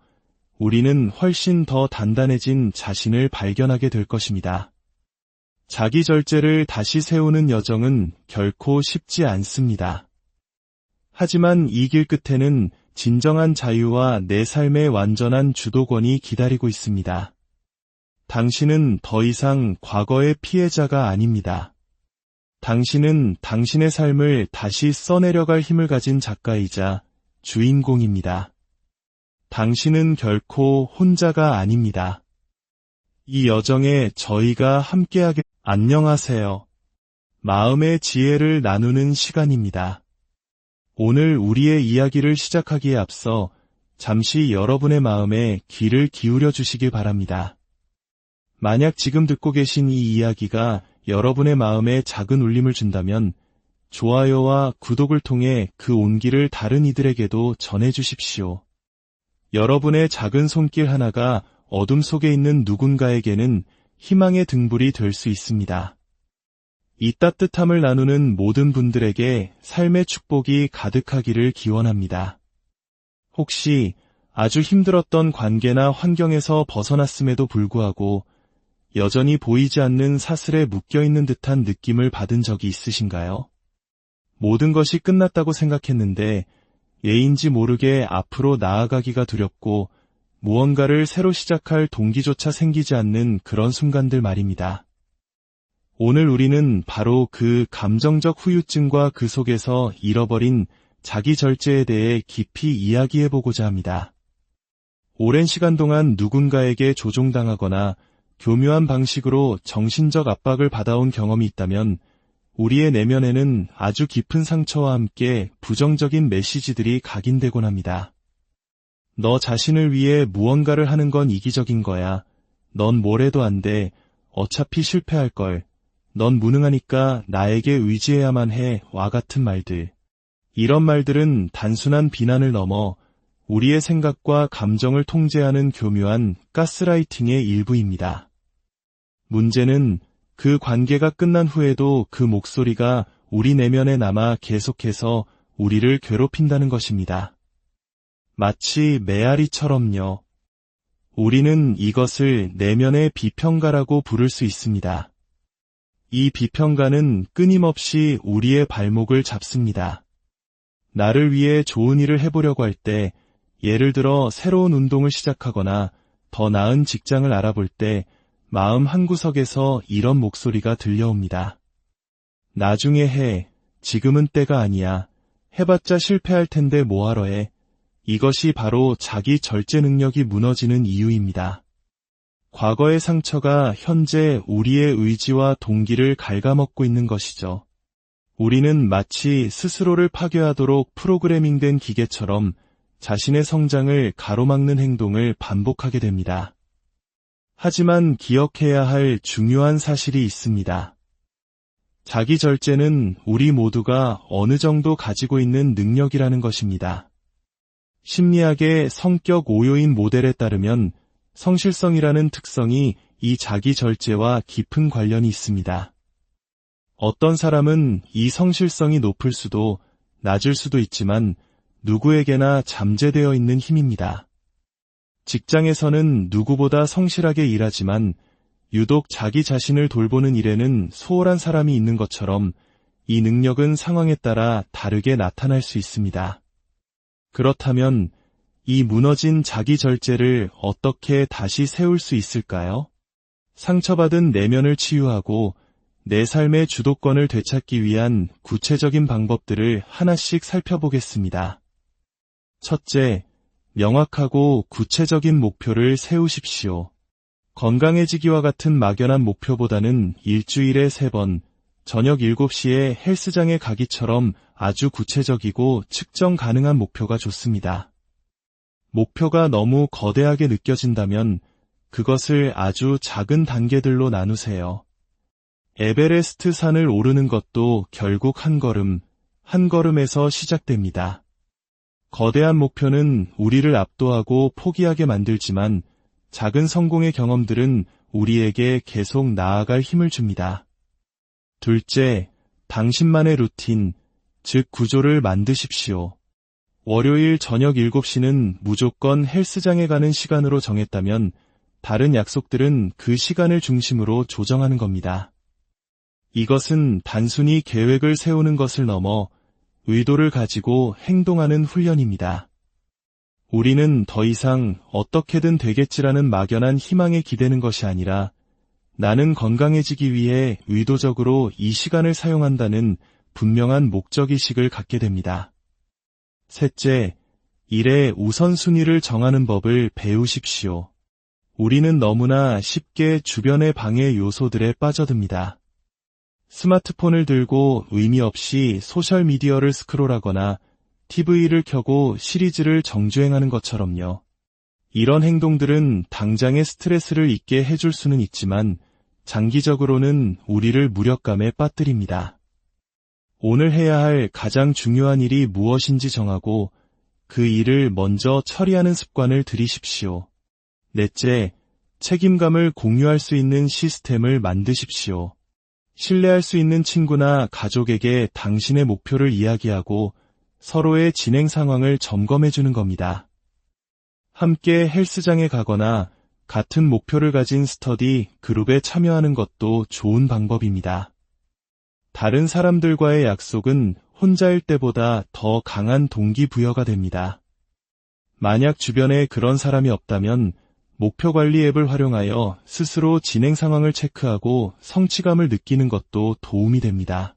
우리는 훨씬 더 단단해진 자신을 발견하게 될 것입니다. 자기 절제를 다시 세우는 여정은 결코 쉽지 않습니다. 하지만 이 길 끝에는 진정한 자유와 내 삶의 완전한 주도권이 기다리고 있습니다. 당신은 더 이상 과거의 피해자가 아닙니다. 당신은 당신의 삶을 다시 써내려갈 힘을 가진 작가이자 주인공입니다. 당신은 결코 혼자가 아닙니다. 이 여정에 저희가 함께하게 안녕하세요. 마음의 지혜를 나누는 시간입니다. 오늘 우리의 이야기를 시작하기에 앞서 잠시 여러분의 마음에 귀를 기울여 주시길 바랍니다. 만약 지금 듣고 계신 이 이야기가 여러분의 마음에 작은 울림을 준다면 좋아요와 구독을 통해 그 온기를 다른 이들에게도 전해주십시오. 여러분의 작은 손길 하나가 어둠 속에 있는 누군가에게는 희망의 등불이 될 수 있습니다. 이 따뜻함을 나누는 모든 분들에게 삶의 축복이 가득하기를 기원합니다. 혹시 아주 힘들었던 관계나 환경에서 벗어났음에도 불구하고 여전히 보이지 않는 사슬에 묶여있는 듯한 느낌을 받은 적이 있으신가요? 모든 것이 끝났다고 생각했는데 예인지 모르게 앞으로 나아가기가 두렵고 무언가를 새로 시작할 동기조차 생기지 않는 그런 순간들 말입니다. 오늘 우리는 바로 그 감정적 후유증과 그 속에서 잃어버린 자기 절제에 대해 깊이 이야기해보고자 합니다. 오랜 시간 동안 누군가에게 조종당하거나 교묘한 방식으로 정신적 압박을 받아온 경험이 있다면 우리의 내면에는 아주 깊은 상처와 함께 부정적인 메시지들이 각인되곤 합니다. 너 자신을 위해 무언가를 하는 건 이기적인 거야. 넌 뭘 해도 안 돼. 어차피 실패할 걸. 넌 무능하니까 나에게 의지해야만 해. 와 같은 말들. 이런 말들은 단순한 비난을 넘어 우리의 생각과 감정을 통제하는 교묘한 가스라이팅의 일부입니다. 문제는 그 관계가 끝난 후에도 그 목소리가 우리 내면에 남아 계속해서 우리를 괴롭힌다는 것입니다. 마치 메아리처럼요. 우리는 이것을 내면의 비평가라고 부를 수 있습니다. 이 비평가는 끊임없이 우리의 발목을 잡습니다. 나를 위해 좋은 일을 해보려고 할 때, 예를 들어 새로운 운동을 시작하거나 더 나은 직장을 알아볼 때 마음 한구석에서 이런 목소리가 들려옵니다. 나중에 해, 지금은 때가 아니야, 해봤자 실패할 텐데 뭐하러 해. 이것이 바로 자기 절제 능력이 무너지는 이유입니다. 과거의 상처가 현재 우리의 의지와 동기를 갉아먹고 있는 것이죠. 우리는 마치 스스로를 파괴하도록 프로그래밍된 기계처럼 자신의 성장을 가로막는 행동을 반복하게 됩니다. 하지만 기억해야 할 중요한 사실이 있습니다. 자기 절제는 우리 모두가 어느 정도 가지고 있는 능력이라는 것입니다. 심리학의 성격 오요인 모델에 따르면 성실성이라는 특성이 이 자기 절제와 깊은 관련이 있습니다. 어떤 사람은 이 성실성이 높을 수도 낮을 수도 있지만 누구에게나 잠재되어 있는 힘입니다. 직장에서는 누구보다 성실하게 일하지만 유독 자기 자신을 돌보는 일에는 소홀한 사람이 있는 것처럼 이 능력은 상황에 따라 다르게 나타날 수 있습니다. 그렇다면 이 무너진 자기 절제를 어떻게 다시 세울 수 있을까요? 상처받은 내면을 치유하고 내 삶의 주도권을 되찾기 위한 구체적인 방법들을 하나씩 살펴보겠습니다. 첫째, 명확하고 구체적인 목표를 세우십시오. 건강해지기와 같은 막연한 목표보다는 일주일에 3번, 저녁 7시에 헬스장에 가기처럼 아주 구체적이고 측정 가능한 목표가 좋습니다. 목표가 너무 거대하게 느껴진다면 그것을 아주 작은 단계들로 나누세요. 에베레스트 산을 오르는 것도 결국 한 걸음에서 시작됩니다. 거대한 목표는 우리를 압도하고 포기하게 만들지만 작은 성공의 경험들은 우리에게 계속 나아갈 힘을 줍니다. 둘째, 당신만의 루틴, 즉 구조를 만드십시오. 월요일 저녁 7시는 무조건 헬스장에 가는 시간으로 정했다면 다른 약속들은 그 시간을 중심으로 조정하는 겁니다. 이것은 단순히 계획을 세우는 것을 넘어 의도를 가지고 행동하는 훈련입니다. 우리는 더 이상 어떻게든 되겠지라는 막연한 희망에 기대는 것이 아니라 나는 건강해지기 위해 의도적으로 이 시간을 사용한다는 분명한 목적의식을 갖게 됩니다. 셋째, 일의 우선순위를 정하는 법을 배우십시오. 우리는 너무나 쉽게 주변의 방해 요소들에 빠져듭니다. 스마트폰을 들고 의미 없이 소셜미디어를 스크롤하거나 TV를 켜고 시리즈를 정주행하는 것처럼요. 이런 행동들은 당장의 스트레스를 잊게 해줄 수는 있지만 장기적으로는 우리를 무력감에 빠뜨립니다. 오늘 해야 할 가장 중요한 일이 무엇인지 정하고 그 일을 먼저 처리하는 습관을 들이십시오. 넷째, 책임감을 공유할 수 있는 시스템을 만드십시오. 신뢰할 수 있는 친구나 가족에게 당신의 목표를 이야기하고 서로의 진행 상황을 점검해주는 겁니다. 함께 헬스장에 가거나 같은 목표를 가진 스터디 그룹에 참여하는 것도 좋은 방법입니다. 다른 사람들과의 약속은 혼자일 때보다 더 강한 동기부여가 됩니다. 만약 주변에 그런 사람이 없다면 목표관리 앱을 활용하여 스스로 진행 상황을 체크하고 성취감을 느끼는 것도 도움이 됩니다.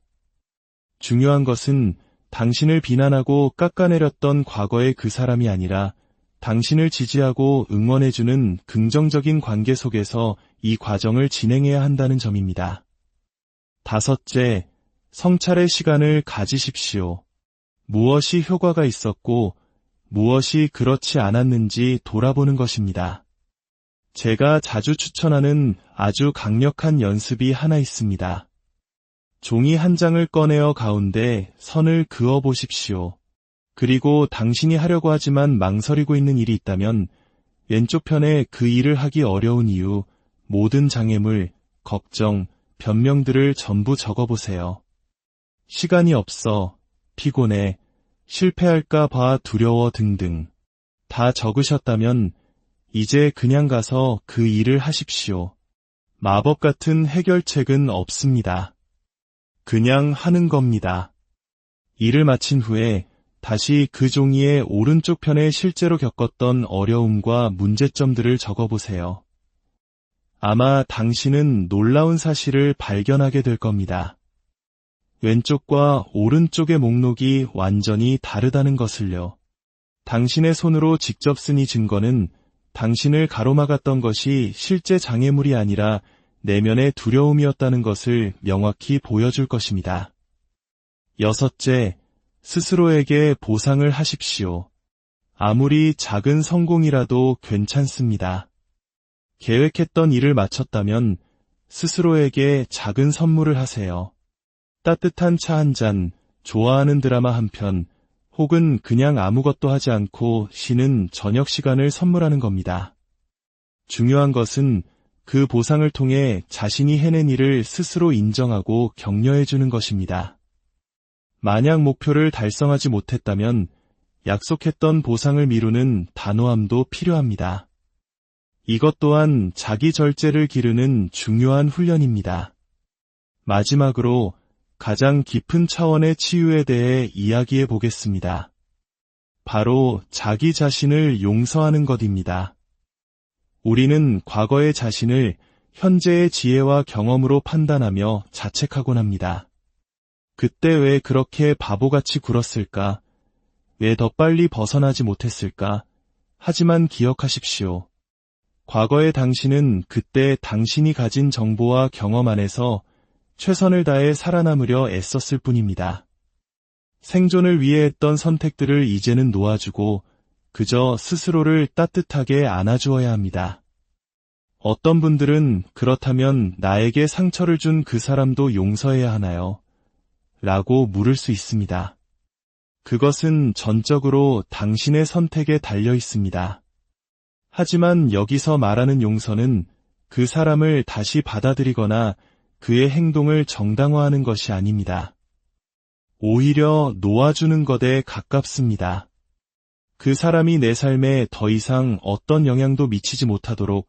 중요한 것은 당신을 비난하고 깎아내렸던 과거의 그 사람이 아니라 당신을 지지하고 응원해주는 긍정적인 관계 속에서 이 과정을 진행해야 한다는 점입니다. 다섯째, 성찰의 시간을 가지십시오. 무엇이 효과가 있었고 무엇이 그렇지 않았는지 돌아보는 것입니다. 제가 자주 추천하는 아주 강력한 연습이 하나 있습니다. 종이 한 장을 꺼내어 가운데 선을 그어 보십시오. 그리고 당신이 하려고 하지만 망설이고 있는 일이 있다면 왼쪽 편에 그 일을 하기 어려운 이유, 모든 장애물, 걱정, 변명들을 전부 적어보세요. 시간이 없어, 피곤해, 실패할까 봐 두려워 등등. 다 적으셨다면 이제 그냥 가서 그 일을 하십시오. 마법 같은 해결책은 없습니다. 그냥 하는 겁니다. 일을 마친 후에 다시 그 종이의 오른쪽 편에 실제로 겪었던 어려움과 문제점들을 적어보세요. 아마 당신은 놀라운 사실을 발견하게 될 겁니다. 왼쪽과 오른쪽의 목록이 완전히 다르다는 것을요. 당신의 손으로 직접 쓴 이 증거는 당신을 가로막았던 것이 실제 장애물이 아니라 내면의 두려움이었다는 것을 명확히 보여줄 것입니다. 여섯째, 스스로에게 보상을 하십시오. 아무리 작은 성공이라도 괜찮습니다. 계획했던 일을 마쳤다면 스스로에게 작은 선물을 하세요. 따뜻한 차 한 잔, 좋아하는 드라마 한 편, 혹은 그냥 아무것도 하지 않고 쉬는 저녁 시간을 선물하는 겁니다. 중요한 것은 그 보상을 통해 자신이 해낸 일을 스스로 인정하고 격려해주는 것입니다. 만약 목표를 달성하지 못했다면 약속했던 보상을 미루는 단호함도 필요합니다. 이것 또한 자기 절제를 기르는 중요한 훈련입니다. 마지막으로 가장 깊은 차원의 치유에 대해 이야기해 보겠습니다. 바로 자기 자신을 용서하는 것입니다. 우리는 과거의 자신을 현재의 지혜와 경험으로 판단하며 자책하곤 합니다. 그때 왜 그렇게 바보같이 굴었을까? 왜 더 빨리 벗어나지 못했을까? 하지만 기억하십시오. 과거의 당신은 그때 당신이 가진 정보와 경험 안에서 최선을 다해 살아남으려 애썼을 뿐입니다. 생존을 위해 했던 선택들을 이제는 놓아주고 그저 스스로를 따뜻하게 안아주어야 합니다. 어떤 분들은 그렇다면 나에게 상처를 준 그 사람도 용서해야 하나요? 라고 물을 수 있습니다. 그것은 전적으로 당신의 선택에 달려 있습니다. 하지만 여기서 말하는 용서는 그 사람을 다시 받아들이거나 그의 행동을 정당화하는 것이 아닙니다. 오히려 놓아주는 것에 가깝습니다. 그 사람이 내 삶에 더 이상 어떤 영향도 미치지 못하도록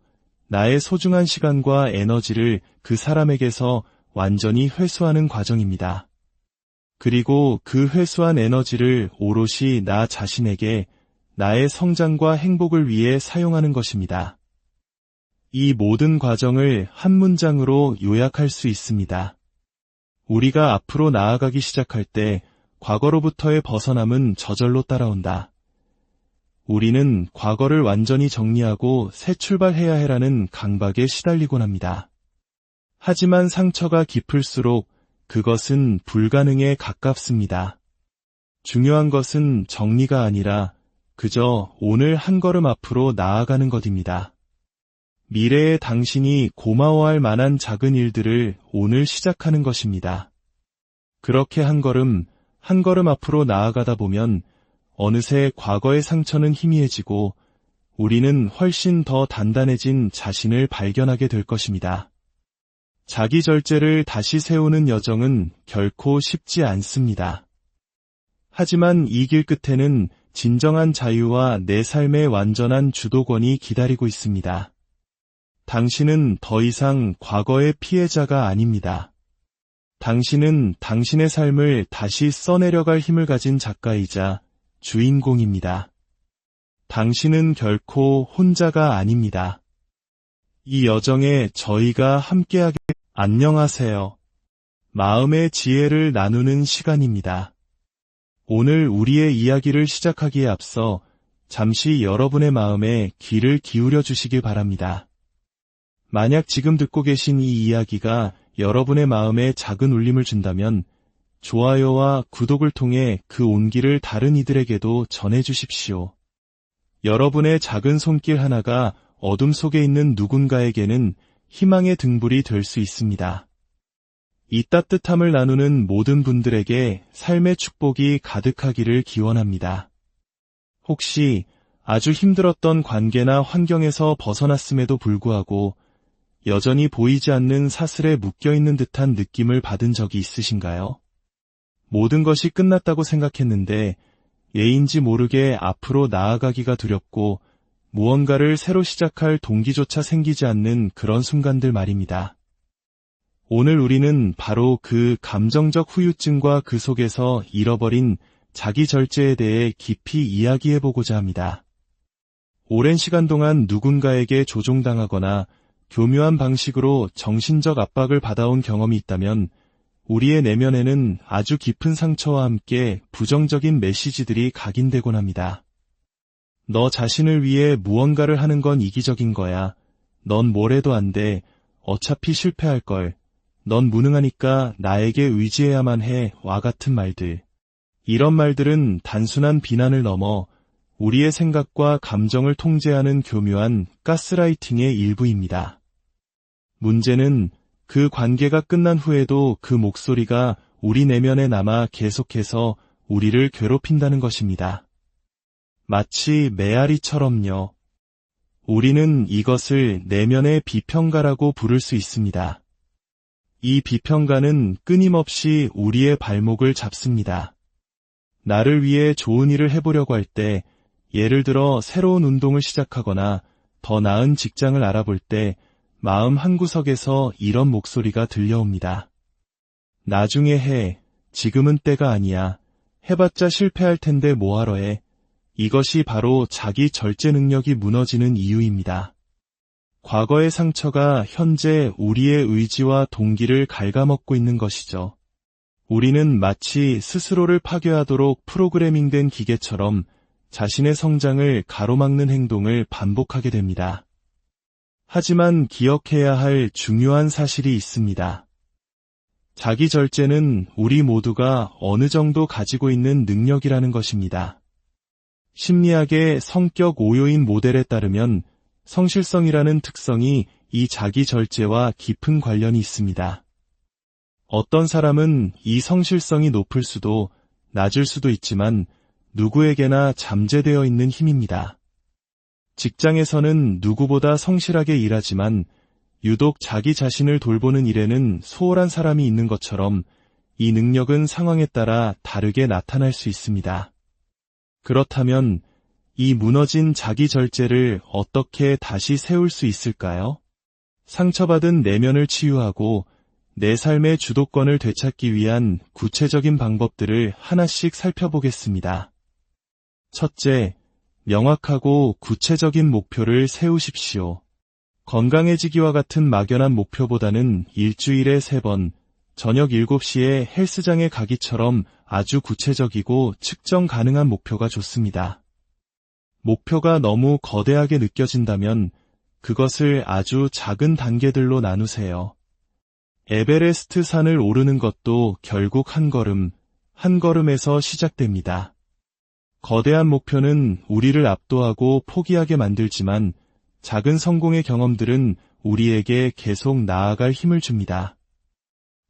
나의 소중한 시간과 에너지를 그 사람에게서 완전히 회수하는 과정입니다. 그리고 그 회수한 에너지를 오롯이 나 자신에게 나의 성장과 행복을 위해 사용하는 것입니다. 이 모든 과정을 한 문장으로 요약할 수 있습니다. 우리가 앞으로 나아가기 시작할 때 과거로부터의 벗어남은 저절로 따라온다. 우리는 과거를 완전히 정리하고 새 출발해야 해라는 강박에 시달리곤 합니다. 하지만 상처가 깊을수록 그것은 불가능에 가깝습니다. 중요한 것은 정리가 아니라 그저 오늘 한 걸음 앞으로 나아가는 것입니다. 미래의 당신이 고마워할 만한 작은 일들을 오늘 시작하는 것입니다. 그렇게 한 걸음 앞으로 나아가다 보면 어느새 과거의 상처는 희미해지고 우리는 훨씬 더 단단해진 자신을 발견하게 될 것입니다. 자기 절제를 다시 세우는 여정은 결코 쉽지 않습니다. 하지만 이 길 끝에는 진정한 자유와 내 삶의 완전한 주도권이 기다리고 있습니다. 당신은 더 이상 과거의 피해자가 아닙니다. 당신은 당신의 삶을 다시 써내려갈 힘을 가진 작가이자 주인공입니다. 당신은 결코 혼자가 아닙니다. 이 여정에 저희가 함께하게 안녕하세요. 마음의 지혜를 나누는 시간입니다. 오늘 우리의 이야기를 시작하기에 앞서 잠시 여러분의 마음에 귀를 기울여 주시길 바랍니다. 만약 지금 듣고 계신 이 이야기가 여러분의 마음에 작은 울림을 준다면 좋아요와 구독을 통해 그 온기를 다른 이들에게도 전해주십시오. 여러분의 작은 손길 하나가 어둠 속에 있는 누군가에게는 희망의 등불이 될 수 있습니다. 이 따뜻함을 나누는 모든 분들에게 삶의 축복이 가득하기를 기원합니다. 혹시 아주 힘들었던 관계나 환경에서 벗어났음에도 불구하고 여전히 보이지 않는 사슬에 묶여있는 듯한 느낌을 받은 적이 있으신가요? 모든 것이 끝났다고 생각했는데 예인지 모르게 앞으로 나아가기가 두렵고 무언가를 새로 시작할 동기조차 생기지 않는 그런 순간들 말입니다. 오늘 우리는 바로 그 감정적 후유증과 그 속에서 잃어버린 자기 절제에 대해 깊이 이야기해보고자 합니다. 오랜 시간 동안 누군가에게 조종당하거나 교묘한 방식으로 정신적 압박을 받아온 경험이 있다면 우리의 내면에는 아주 깊은 상처와 함께 부정적인 메시지들이 각인되곤 합니다. 너 자신을 위해 무언가를 하는 건 이기적인 거야. 넌 뭘 해도 안 돼. 어차피 실패할 걸. 넌 무능하니까 나에게 의지해야만 해. 와 같은 말들. 이런 말들은 단순한 비난을 넘어 우리의 생각과 감정을 통제하는 교묘한 가스라이팅의 일부입니다. 문제는 그 관계가 끝난 후에도 그 목소리가 우리 내면에 남아 계속해서 우리를 괴롭힌다는 것입니다. 마치 메아리처럼요. 우리는 이것을 내면의 비평가라고 부를 수 있습니다. 이 비평가는 끊임없이 우리의 발목을 잡습니다. 나를 위해 좋은 일을 해보려고 할 때, 예를 들어 새로운 운동을 시작하거나 더 나은 직장을 알아볼 때 마음 한구석에서 이런 목소리가 들려옵니다. 나중에 해. 지금은 때가 아니야. 해봤자 실패할 텐데 뭐하러 해. 이것이 바로 자기 절제 능력이 무너지는 이유입니다. 과거의 상처가 현재 우리의 의지와 동기를 갉아먹고 있는 것이죠. 우리는 마치 스스로를 파괴하도록 프로그래밍된 기계처럼 자신의 성장을 가로막는 행동을 반복하게 됩니다. 하지만 기억해야 할 중요한 사실이 있습니다. 자기 절제는 우리 모두가 어느 정도 가지고 있는 능력이라는 것입니다. 심리학의 성격 오요인 모델에 따르면 성실성이라는 특성이 이 자기 절제와 깊은 관련이 있습니다. 어떤 사람은 이 성실성이 높을 수도 낮을 수도 있지만 누구에게나 잠재되어 있는 힘입니다. 직장에서는 누구보다 성실하게 일하지만 유독 자기 자신을 돌보는 일에는 소홀한 사람이 있는 것처럼 이 능력은 상황에 따라 다르게 나타날 수 있습니다. 그렇다면 이 무너진 자기 절제를 어떻게 다시 세울 수 있을까요? 상처받은 내면을 치유하고 내 삶의 주도권을 되찾기 위한 구체적인 방법들을 하나씩 살펴보겠습니다. 첫째, 명확하고 구체적인 목표를 세우십시오. 건강해지기와 같은 막연한 목표보다는 일주일에 3번, 저녁 7시에 헬스장에 가기처럼 아주 구체적이고 측정 가능한 목표가 좋습니다. 목표가 너무 거대하게 느껴진다면 그것을 아주 작은 단계들로 나누세요. 에베레스트 산을 오르는 것도 결국 한 걸음에서 시작됩니다. 거대한 목표는 우리를 압도하고 포기하게 만들지만 작은 성공의 경험들은 우리에게 계속 나아갈 힘을 줍니다.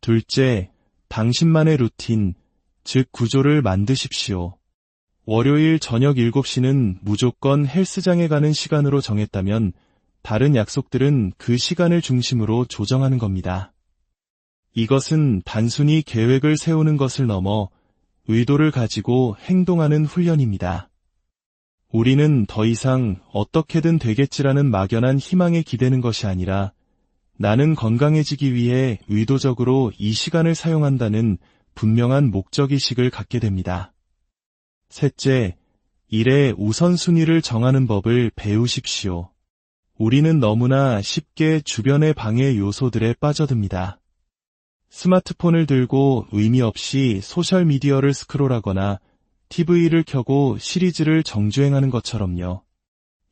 둘째, 당신만의 루틴, 즉 구조를 만드십시오. 월요일 저녁 7시는 무조건 헬스장에 가는 시간으로 정했다면 다른 약속들은 그 시간을 중심으로 조정하는 겁니다. 이것은 단순히 계획을 세우는 것을 넘어 의도를 가지고 행동하는 훈련입니다. 우리는 더 이상 어떻게든 되겠지라는 막연한 희망에 기대는 것이 아니라 나는 건강해지기 위해 의도적으로 이 시간을 사용한다는 분명한 목적의식을 갖게 됩니다. 셋째, 일의 우선순위를 정하는 법을 배우십시오. 우리는 너무나 쉽게 주변의 방해 요소들에 빠져듭니다. 스마트폰을 들고 의미 없이 소셜미디어를 스크롤하거나 TV를 켜고 시리즈를 정주행하는 것처럼요.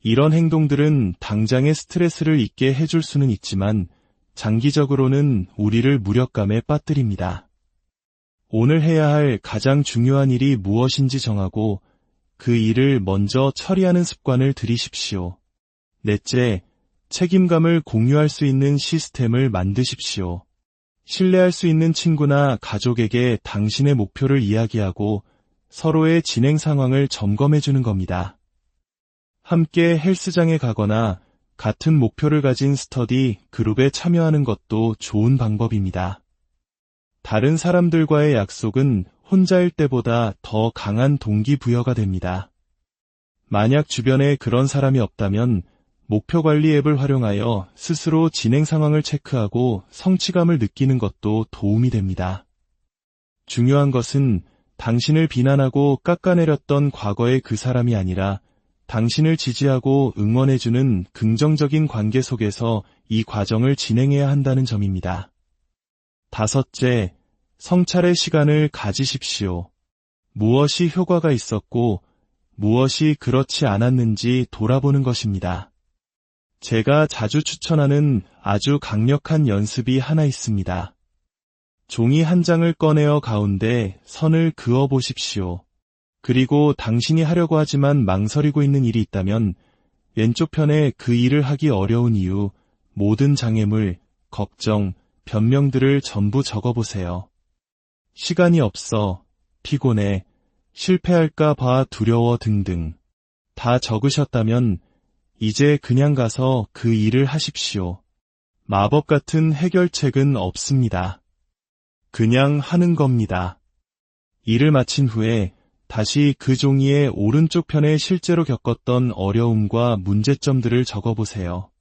이런 행동들은 당장의 스트레스를 잊게 해줄 수는 있지만 장기적으로는 우리를 무력감에 빠뜨립니다. 오늘 해야 할 가장 중요한 일이 무엇인지 정하고 그 일을 먼저 처리하는 습관을 들이십시오. 넷째, 책임감을 공유할 수 있는 시스템을 만드십시오. 신뢰할 수 있는 친구나 가족에게 당신의 목표를 이야기하고 서로의 진행 상황을 점검해 주는 겁니다. 함께 헬스장에 가거나 같은 목표를 가진 스터디 그룹에 참여하는 것도 좋은 방법입니다. 다른 사람들과의 약속은 혼자일 때보다 더 강한 동기부여가 됩니다. 만약 주변에 그런 사람이 없다면 목표 관리 앱을 활용하여 스스로 진행 상황을 체크하고 성취감을 느끼는 것도 도움이 됩니다. 중요한 것은 당신을 비난하고 깎아내렸던 과거의 그 사람이 아니라 당신을 지지하고 응원해주는 긍정적인 관계 속에서 이 과정을 진행해야 한다는 점입니다. 5째, 성찰의 시간을 가지십시오. 무엇이 효과가 있었고 무엇이 그렇지 않았는지 돌아보는 것입니다. 제가 자주 추천하는 아주 강력한 연습이 하나 있습니다. 종이 한 장을 꺼내어 가운데 선을 그어 보십시오. 그리고 당신이 하려고 하지만 망설이고 있는 일이 있다면 왼쪽 편에 그 일을 하기 어려운 이유, 모든 장애물, 걱정, 변명들을 전부 적어보세요. 시간이 없어, 피곤해, 실패할까 봐 두려워 등등. 다 적으셨다면 이제 그냥 가서 그 일을 하십시오. 마법 같은 해결책은 없습니다. 그냥 하는 겁니다. 일을 마친 후에 다시 그 종이의 오른쪽 편에 실제로 겪었던 어려움과 문제점들을 적어보세요.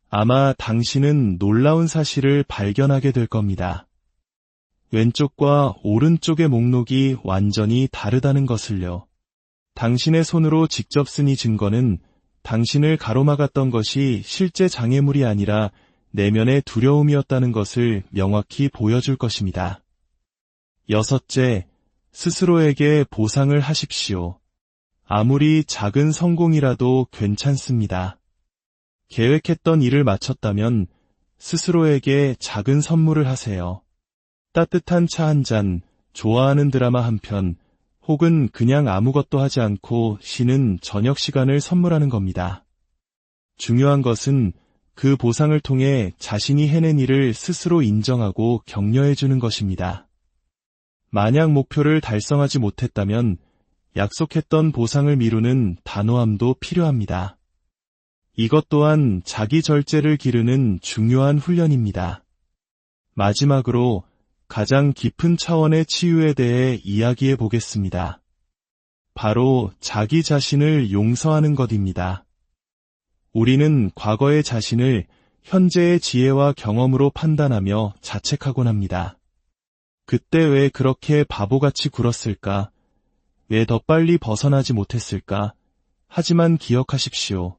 아마 당신은 놀라운 사실을 발견하게 될 겁니다. 왼쪽과 오른쪽의 목록이 완전히 다르다는 것을요. 당신의 손으로 직접 쓴 이 증거는 당신을 가로막았던 것이 실제 장애물이 아니라 내면의 두려움이었다는 것을 명확히 보여줄 것입니다. 6째, 스스로에게 보상을 하십시오. 아무리 작은 성공이라도 괜찮습니다. 계획했던 일을 마쳤다면 스스로에게 작은 선물을 하세요. 따뜻한 차 한 잔, 좋아하는 드라마 한 편, 혹은 그냥 아무것도 하지 않고 쉬는 저녁 시간을 선물하는 겁니다. 중요한 것은 그 보상을 통해 자신이 해낸 일을 스스로 인정하고 격려해주는 것입니다. 만약 목표를 달성하지 못했다면 약속했던 보상을 미루는 단호함도 필요합니다. 이것 또한 자기 절제를 기르는 중요한 훈련입니다. 마지막으로 가장 깊은 차원의 치유에 대해 이야기해 보겠습니다. 바로 자기 자신을 용서하는 것입니다. 우리는 과거의 자신을 현재의 지혜와 경험으로 판단하며 자책하곤 합니다. 그때 왜 그렇게 바보같이 굴었을까? 왜 더 빨리 벗어나지 못했을까? 하지만 기억하십시오.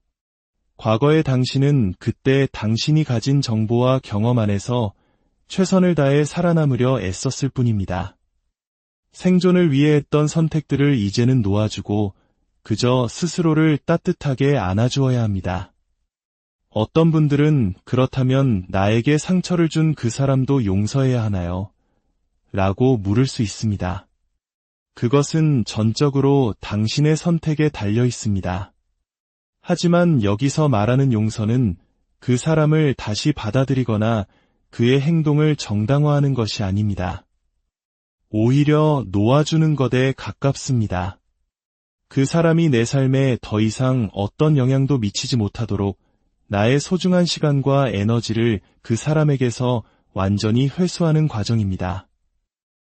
과거의 당신은 그때 당신이 가진 정보와 경험 안에서 최선을 다해 살아남으려 애썼을 뿐입니다. 생존을 위해 했던 선택들을 이제는 놓아주고 그저 스스로를 따뜻하게 안아주어야 합니다. 어떤 분들은 그렇다면 나에게 상처를 준 그 사람도 용서해야 하나요? 라고 물을 수 있습니다. 그것은 전적으로 당신의 선택에 달려 있습니다. 하지만 여기서 말하는 용서는 그 사람을 다시 받아들이거나 그의 행동을 정당화하는 것이 아닙니다. 오히려 놓아주는 것에 가깝습니다. 그 사람이 내 삶에 더 이상 어떤 영향도 미치지 못하도록 나의 소중한 시간과 에너지를 그 사람에게서 완전히 회수하는 과정입니다.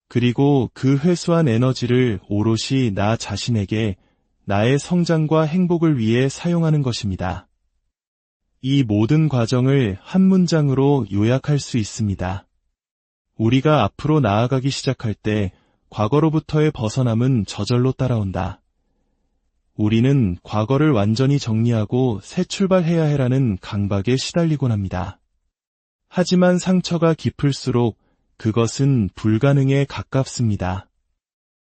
그리고 그 회수한 에너지를 오롯이 나 자신에게 나의 성장과 행복을 위해 사용하는 것입니다. 이 모든 과정을 한 문장으로 요약할 수 있습니다. 우리가 앞으로 나아가기 시작할 때 과거로부터의 벗어남은 저절로 따라온다. 우리는 과거를 완전히 정리하고 새 출발해야 해라는 강박에 시달리곤 합니다. 하지만 상처가 깊을수록 그것은 불가능에 가깝습니다.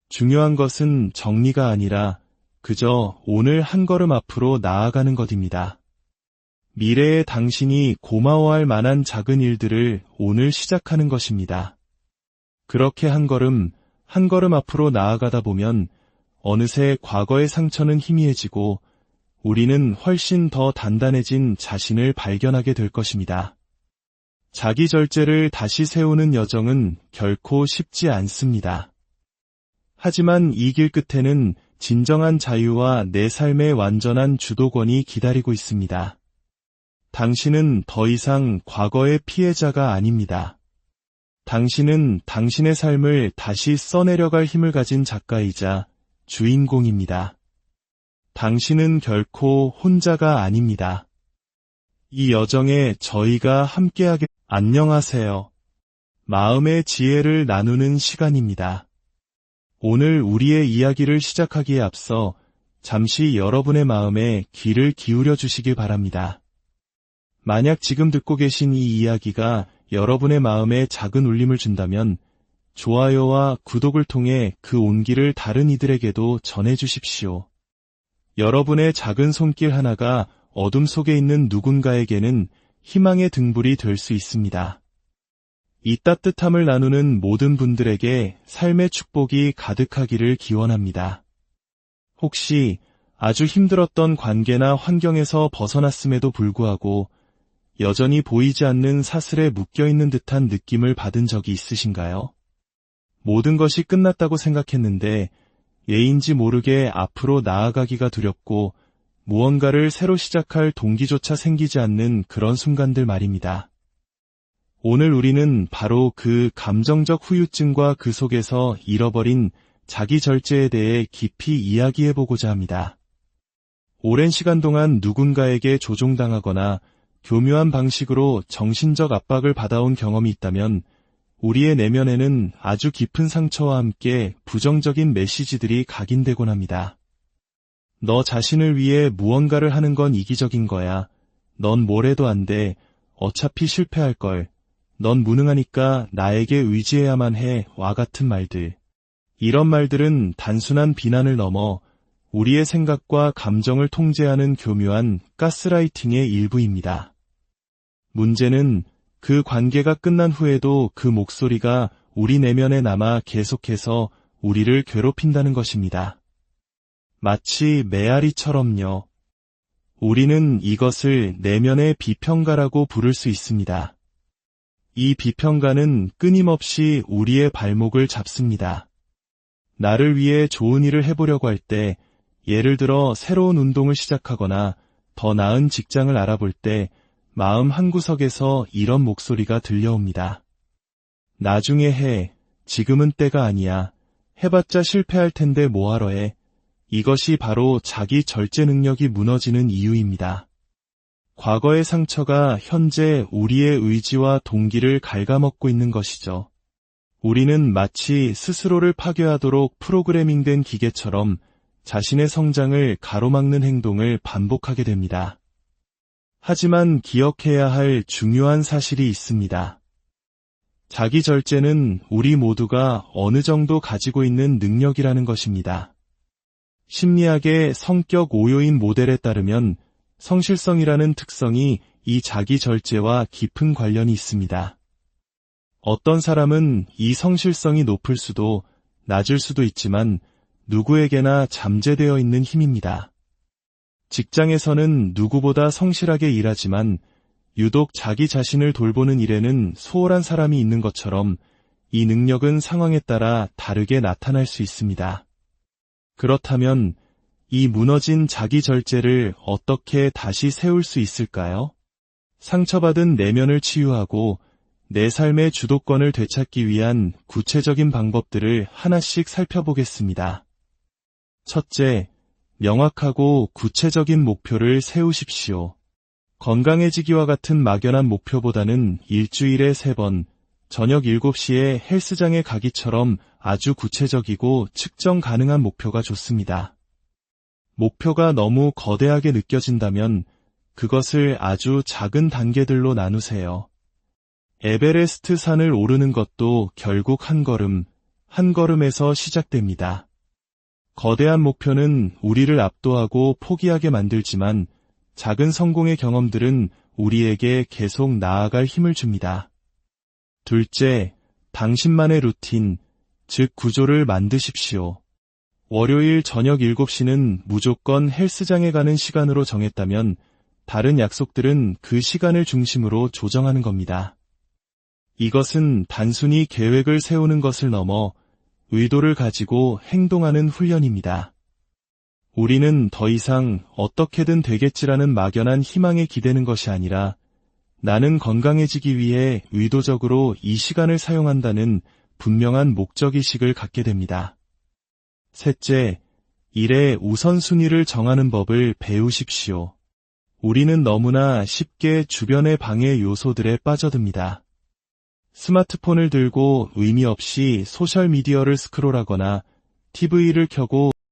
중요한 것은 정리가 아니라 그저 오늘 한 걸음 앞으로 나아가는 것입니다. 미래의 당신이 고마워할 만한 작은 일들을 오늘 시작하는 것입니다. 그렇게 한 걸음 앞으로 나아가다 보면 어느새 과거의 상처는 희미해지고 우리는 훨씬 더 단단해진 자신을 발견하게 될 것입니다. 자기 절제를 다시 세우는 여정은 결코 쉽지 않습니다. 하지만 이 길 끝에는 진정한 자유와 내 삶의 완전한 주도권이 기다리고 있습니다. 당신은 더 이상 과거의 피해자가 아닙니다. 당신은 당신의 삶을 다시 써내려갈 힘을 가진 작가이자 주인공입니다. 당신은 결코 혼자가 아닙니다. 이 여정에 저희가 함께하게. 안녕하세요. 마음의 지혜를 나누는 시간입니다. 오늘 우리의 이야기를 시작하기에 앞서 잠시 여러분의 마음에 귀를 기울여 주시길 바랍니다. 만약 지금 듣고 계신 이 이야기가 여러분의 마음에 작은 울림을 준다면 좋아요와 구독을 통해 그 온기를 다른 이들에게도 전해주십시오. 여러분의 작은 손길 하나가 어둠 속에 있는 누군가에게는 희망의 등불이 될 수 있습니다. 이 따뜻함을 나누는 모든 분들에게 삶의 축복이 가득하기를 기원합니다. 혹시 아주 힘들었던 관계나 환경에서 벗어났음에도 불구하고 여전히 보이지 않는 사슬에 묶여있는 듯한 느낌을 받은 적이 있으신가요? 모든 것이 끝났다고 생각했는데 예인지 모르게 앞으로 나아가기가 두렵고 무언가를 새로 시작할 동기조차 생기지 않는 그런 순간들 말입니다. 오늘 우리는 바로 그 감정적 후유증과 그 속에서 잃어버린 자기 절제에 대해 깊이 이야기해보고자 합니다. 오랜 시간 동안 누군가에게 조종당하거나 교묘한 방식으로 정신적 압박을 받아온 경험이 있다면 우리의 내면에는 아주 깊은 상처와 함께 부정적인 메시지들이 각인되곤 합니다. 너 자신을 위해 무언가를 하는 건 이기적인 거야. 넌 뭘 해도 안 돼. 어차피 실패할 걸. 넌 무능하니까 나에게 의지해야만 해. 와 같은 말들. 이런 말들은 단순한 비난을 넘어 우리의 생각과 감정을 통제하는 교묘한 가스라이팅의 일부입니다. 문제는 그 관계가 끝난 후에도 그 목소리가 우리 내면에 남아 계속해서 우리를 괴롭힌다는 것입니다. 마치 메아리처럼요. 우리는 이것을 내면의 비평가라고 부를 수 있습니다. 이 비평가는 끊임없이 우리의 발목을 잡습니다. 나를 위해 좋은 일을 해보려고 할 때, 예를 들어 새로운 운동을 시작하거나 더 나은 직장을 알아볼 때 마음 한구석에서 이런 목소리가 들려옵니다. 나중에 해. 지금은 때가 아니야. 해봤자 실패할 텐데 뭐하러 해. 이것이 바로 자기 절제 능력이 무너지는 이유입니다. 과거의 상처가 현재 우리의 의지와 동기를 갉아먹고 있는 것이죠. 우리는 마치 스스로를 파괴하도록 프로그래밍된 기계처럼 자신의 성장을 가로막는 행동을 반복하게 됩니다. 하지만 기억해야 할 중요한 사실이 있습니다. 자기 절제는 우리 모두가 어느 정도 가지고 있는 능력이라는 것입니다. 심리학의 성격 오요인 모델에 따르면 성실성이라는 특성이 이 자기 절제와 깊은 관련이 있습니다. 어떤 사람은 이 성실성이 높을 수도 낮을 수도 있지만 누구에게나 잠재되어 있는 힘입니다. 직장에서는 누구보다 성실하게 일하지만 유독 자기 자신을 돌보는 일에는 소홀한 사람이 있는 것처럼 이 능력은 상황에 따라 다르게 나타날 수 있습니다. 그렇다면 이 무너진 자기 절제를 어떻게 다시 세울 수 있을까요? 상처받은 내면을 치유하고 내 삶의 주도권을 되찾기 위한 구체적인 방법들을 하나씩 살펴보겠습니다. 첫째, 명확하고 구체적인 목표를 세우십시오. 건강해지기와 같은 막연한 목표보다는 일주일에 3번, 저녁 7시에 헬스장에 가기처럼 아주 구체적이고 측정 가능한 목표가 좋습니다. 목표가 너무 거대하게 느껴진다면 그것을 아주 작은 단계들로 나누세요. 에베레스트 산을 오르는 것도 결국 한 걸음에서 시작됩니다. 거대한 목표는 우리를 압도하고 포기하게 만들지만 작은 성공의 경험들은 우리에게 계속 나아갈 힘을 줍니다. 둘째, 당신만의 루틴, 즉 구조를 만드십시오. 월요일 저녁 7시는 무조건 헬스장에 가는 시간으로 정했다면 다른 약속들은 그 시간을 중심으로 조정하는 겁니다. 이것은 단순히 계획을 세우는 것을 넘어 의도를 가지고 행동하는 훈련입니다. 우리는 더 이상 어떻게든 되겠지라는 막연한 희망에 기대는 것이 아니라 나는 건강해지기 위해 의도적으로 이 시간을 사용한다는 분명한 목적의식을 갖게 됩니다. 셋째, 일의 우선순위를 정하는 법을 배우십시오. 우리는 너무나 쉽게 주변의 방해 요소들에 빠져듭니다. 스마트폰을 들고 의미 없이 소셜미디어를 스크롤하거나 TV를 켜고